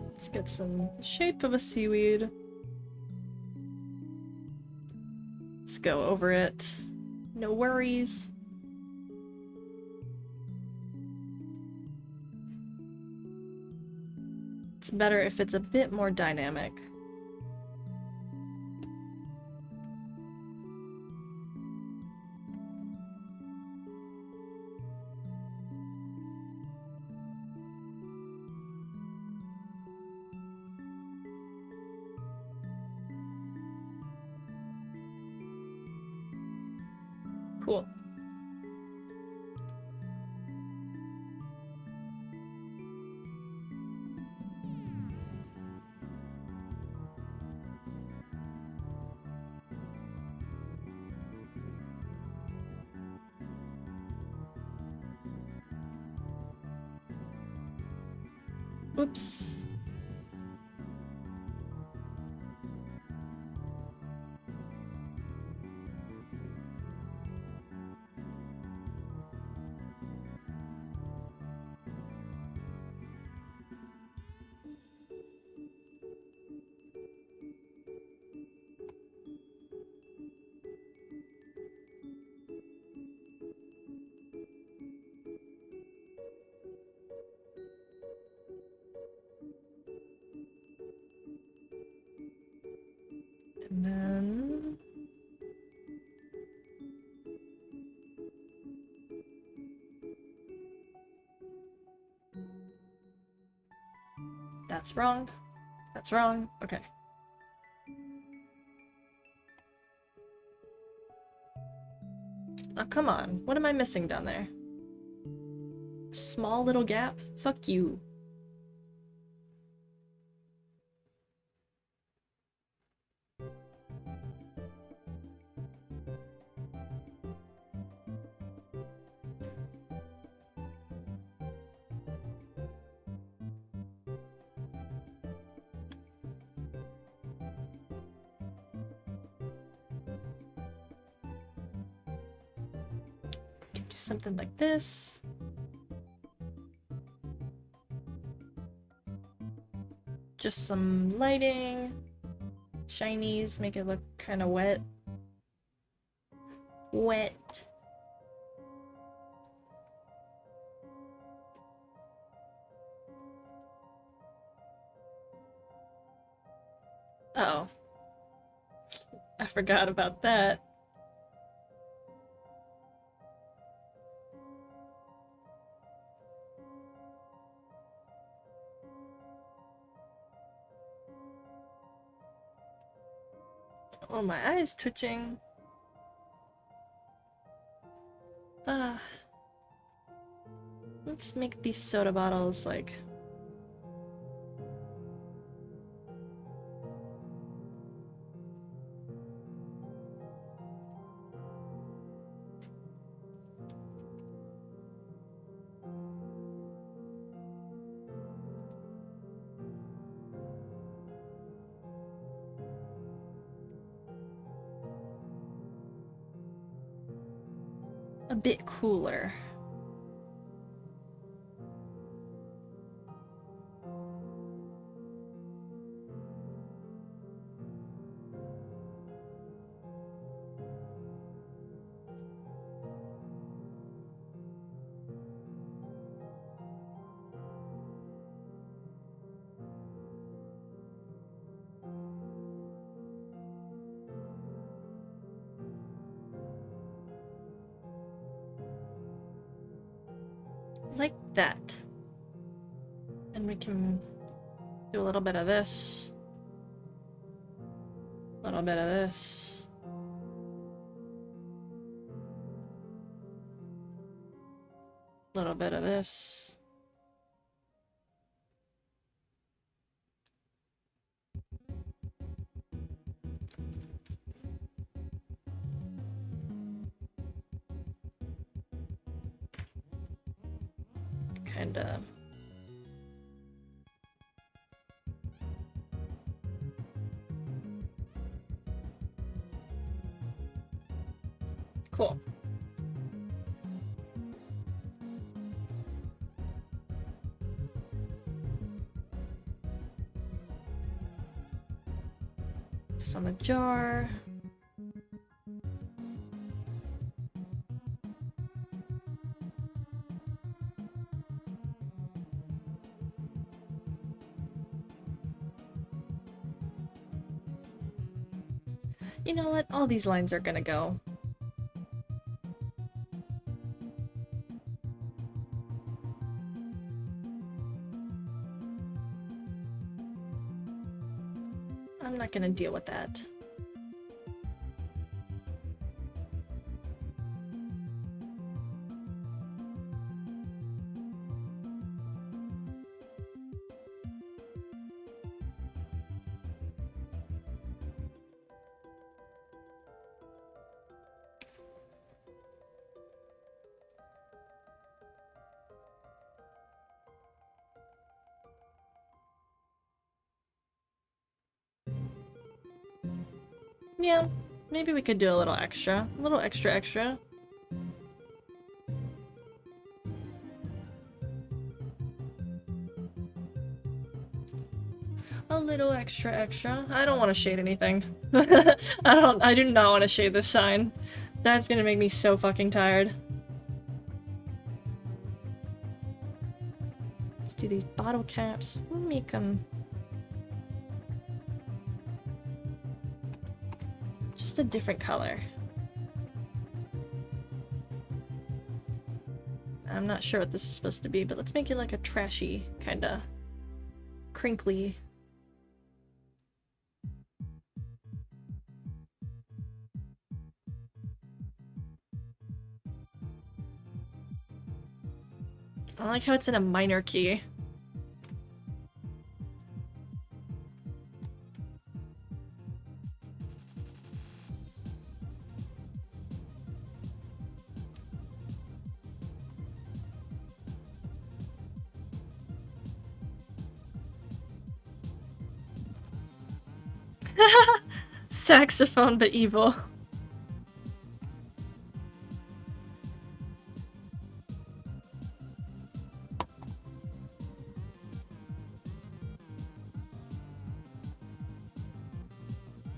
Let's get some shape of a seaweed. Let's go over it. No worries. It's better if it's a bit more dynamic. Cool. Oops. And then... That's wrong. That's wrong. Okay. Oh, come on. What am I missing down there? Small little gap? Fuck you. Can do something like this. Just some lighting. Shinies, make it look kind of wet. Wet. Uh oh. I forgot about that. Oh, my eye is twitching. Ah. Let's make these soda bottles, like... a bit cooler. Like that. And we can do a little bit of this. A little bit of this. A little bit of this. kinda... Cool. Just on the jar. You know what? All these lines are gonna go. I'm not gonna deal with that. Yeah, maybe we could do a little extra. A little extra extra. A little extra extra. I don't want to shade anything. I do not want to shade this sign. That's gonna make me so fucking tired. Let's do these bottle caps. We'll make them... just a different color. I'm not sure what this is supposed to be, but let's make it like a trashy, kinda crinkly. I like how it's in a minor key. Saxophone but evil.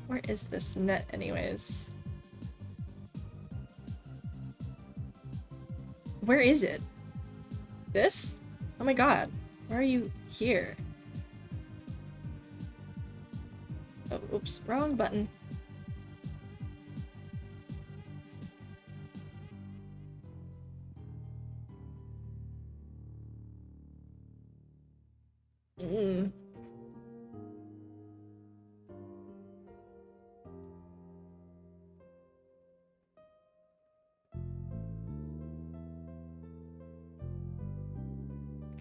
Where is this net anyways? Where is it? This? Oh my god. Where are you here? Oh, oops. Wrong button. Mm.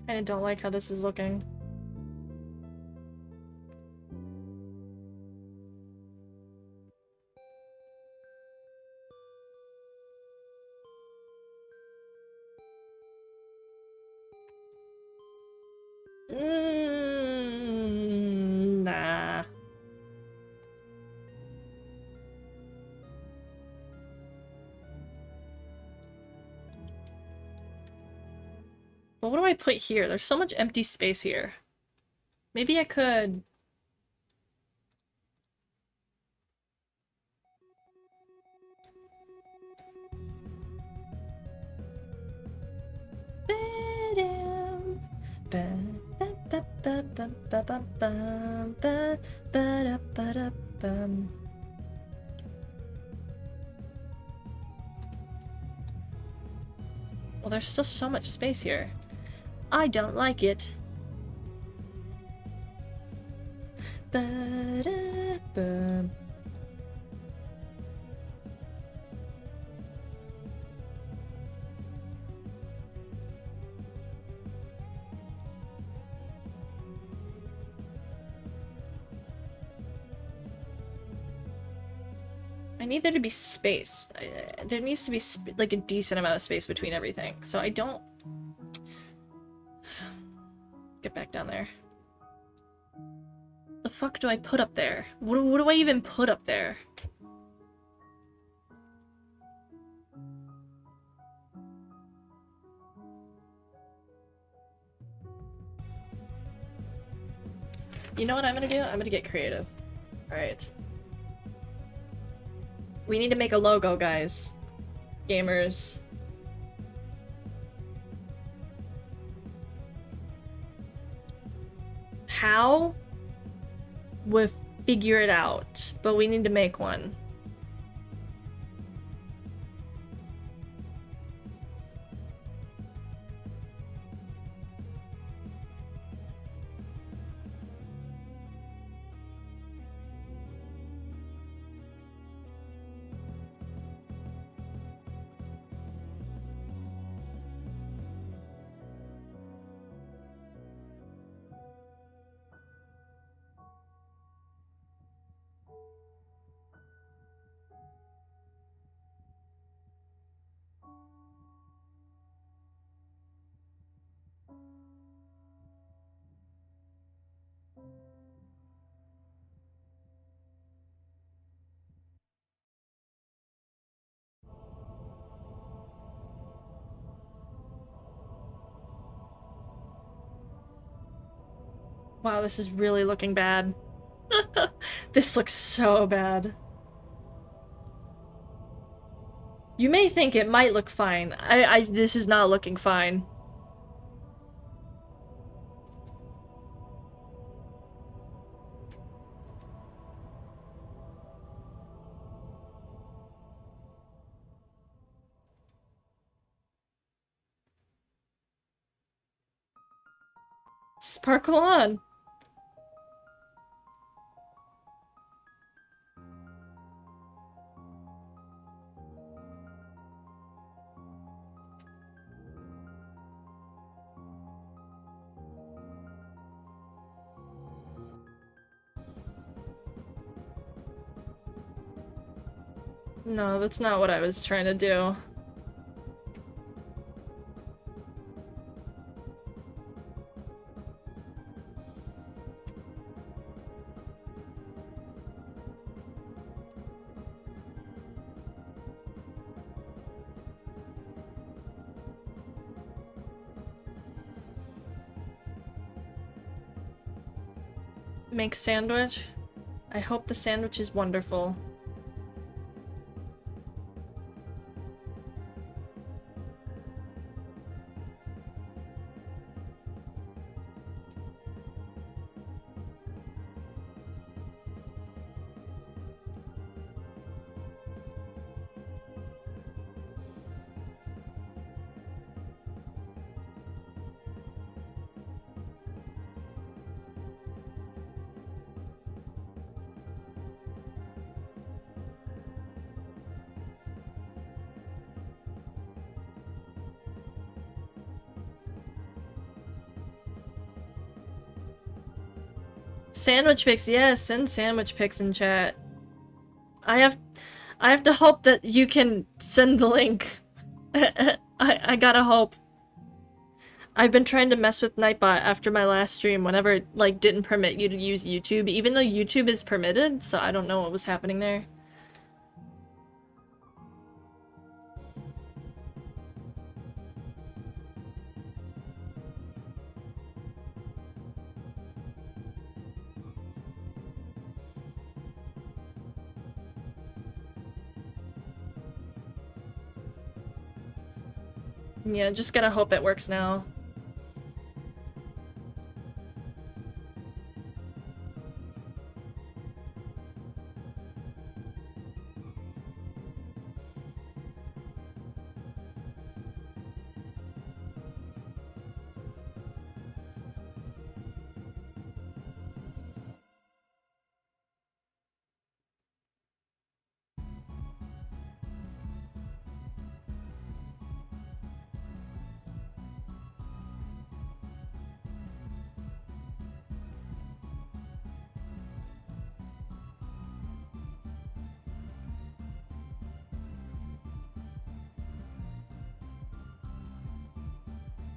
Kinda don't like how this is looking. Nah. Well, what do I put here? There's so much empty space here. Maybe I could... Well, there's still so much space here. I don't like it. I need there to be space. There needs to be like a decent amount of space between everything. So I don't... Get back down there. The fuck do I put up there? What do I even put up there? You know what I'm gonna do? I'm gonna get creative. Alright. We need to make a logo, guys. Gamers. How? We'll figure it out, but we need to make one. Wow, this is really looking bad. This looks so bad. You may think it might look fine. This is not looking fine. Sparkle on. No, that's not what I was trying to do. Make sandwich? I hope the sandwich is wonderful. Sandwich pics, yes, send sandwich pics in chat. I have to hope that you can send the link. I gotta hope. I've been trying to mess with Nightbot after my last stream whenever it, like, didn't permit you to use YouTube, even though YouTube is permitted, so I don't know what was happening there. Yeah, just gotta hope it works now.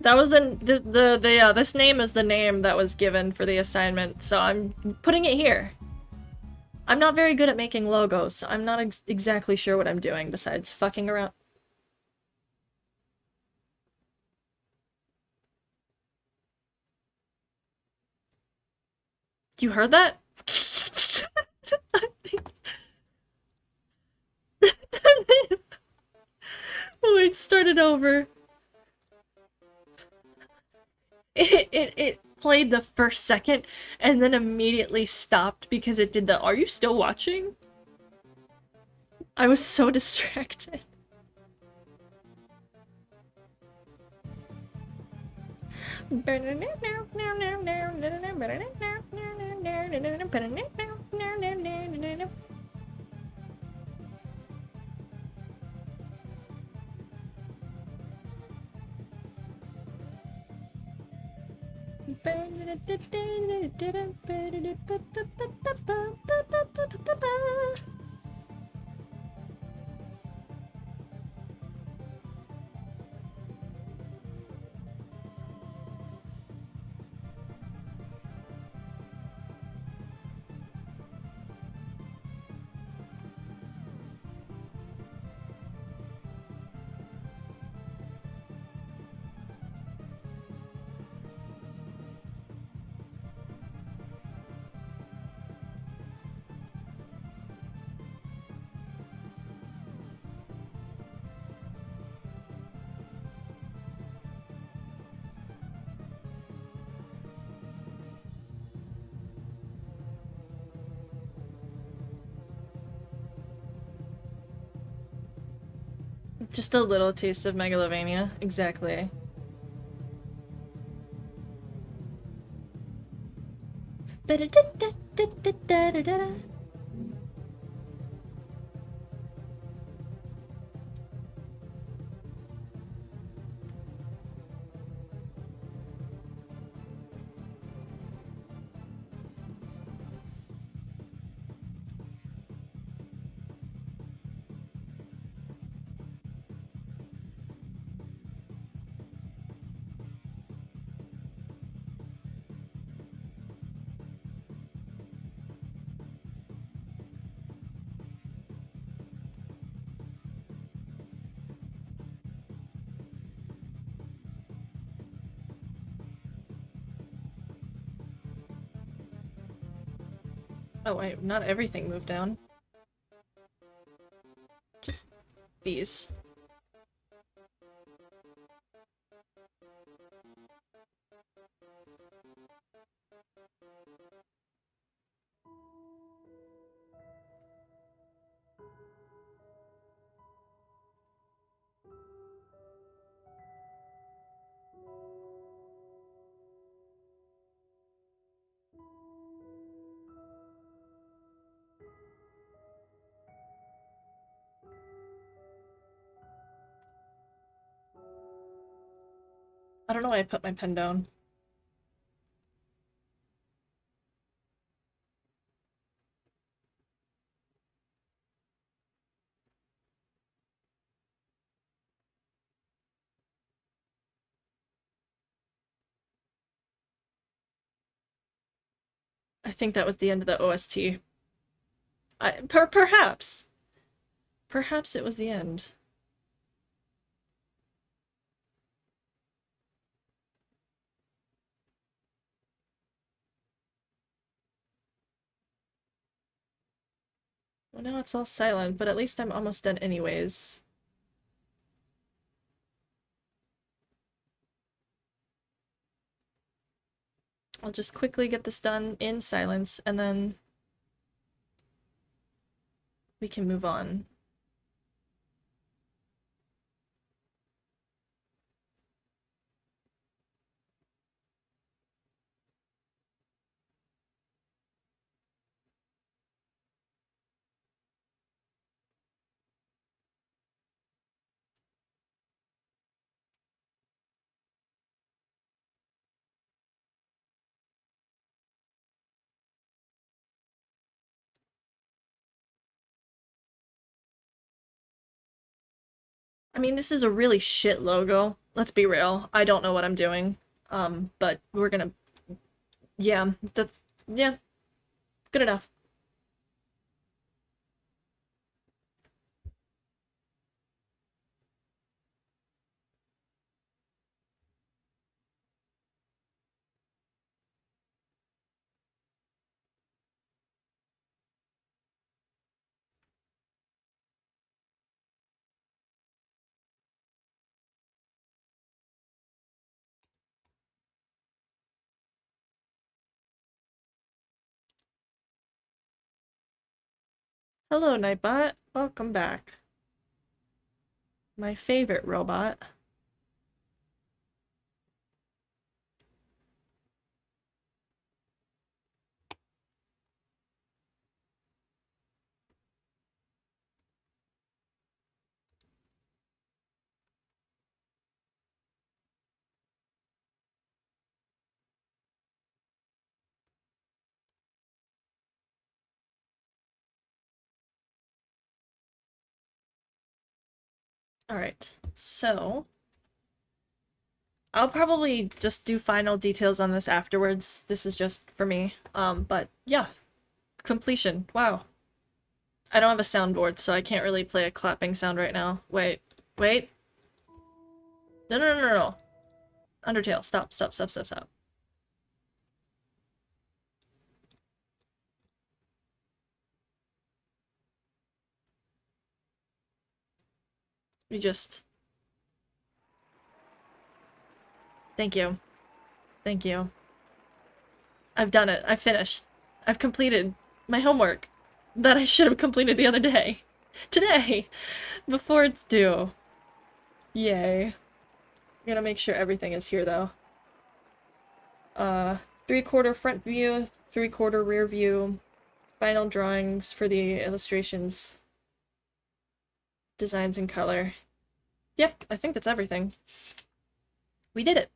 That was this name is the name that was given for the assignment, so I'm putting it here. I'm not very good at making logos, so I'm not exactly sure what I'm doing besides fucking around. You heard that? Wait, start it over. It played the first second and then immediately stopped because it did the "Are you still watching?" I was so distracted. Just a little taste of Megalovania. Exactly. Oh wait, not everything moved down. Just these. I don't know why I put my pen down. I think that was the end of the OST. Perhaps. Perhaps it was the end. Well, now it's all silent, but at least I'm almost done anyways. I'll just quickly get this done in silence, and then we can move on. I mean, this is a really shit logo. Let's be real. I don't know what I'm doing. But we're gonna, yeah, that's, yeah, good enough. Hello, Nightbot. Welcome back. My favorite robot. Alright, so I'll probably just do final details on this afterwards. This is just for me. But yeah, completion. Wow. I don't have a soundboard, so I can't really play a clapping sound right now. Wait, wait. No, no, no, no, no. Undertale, stop, stop, stop, stop, stop. We just... Thank you. Thank you. I've done it. I've finished. I've completed my homework that I should have completed the other day. Today! Before it's due. Yay. I'm gonna make sure everything is here, though. 3/4 front view, 3/4 rear view, final drawings for the illustrations, designs and color. Yep, I think that's everything. We did it.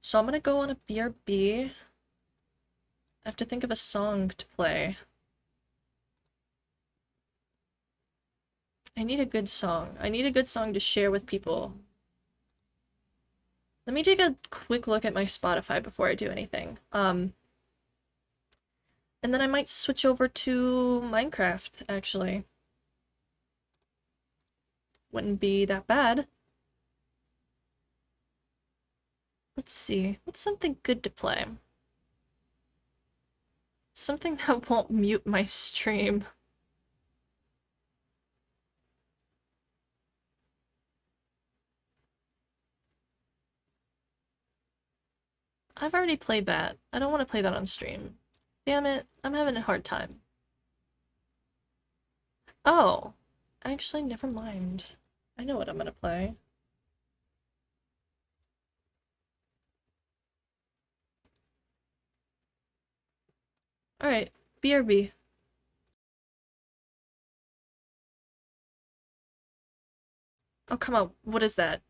So I'm gonna go on a BRB. I have to think of a song to play. I need a good song. I need a good song to share with people. Let me take a quick look at my Spotify before I do anything. And then I might switch over to Minecraft, actually. Wouldn't be that bad. Let's see. What's something good to play? Something that won't mute my stream. I've already played that. I don't want to play that on stream. Damn it, I'm having a hard time. Oh, actually, never mind. I know what I'm gonna play. Alright, BRB. Oh, come on, what is that?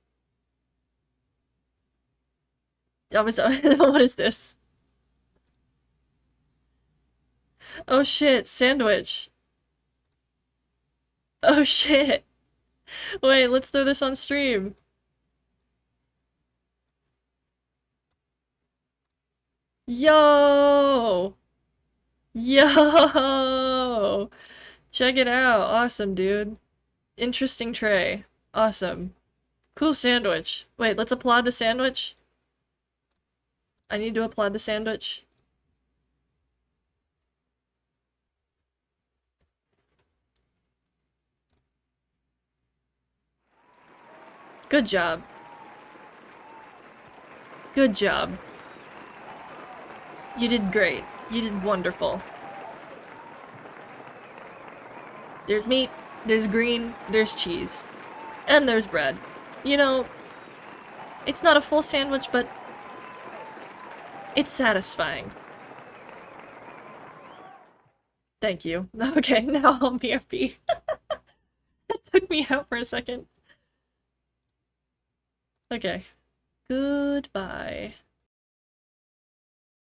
I was- what is this? Oh shit, sandwich. Oh shit. Wait, let's throw this on stream. Yo! Yo! Check it out. Awesome, dude. Interesting tray. Awesome. Cool sandwich. Wait, let's applaud the sandwich. I need to applaud the sandwich. Good job. Good job. You did great. You did wonderful. There's meat, there's green, there's cheese. And there's bread. You know, it's not a full sandwich, but it's satisfying. Thank you. Okay, now I'll BRB. It took me out for a second. Okay. Goodbye.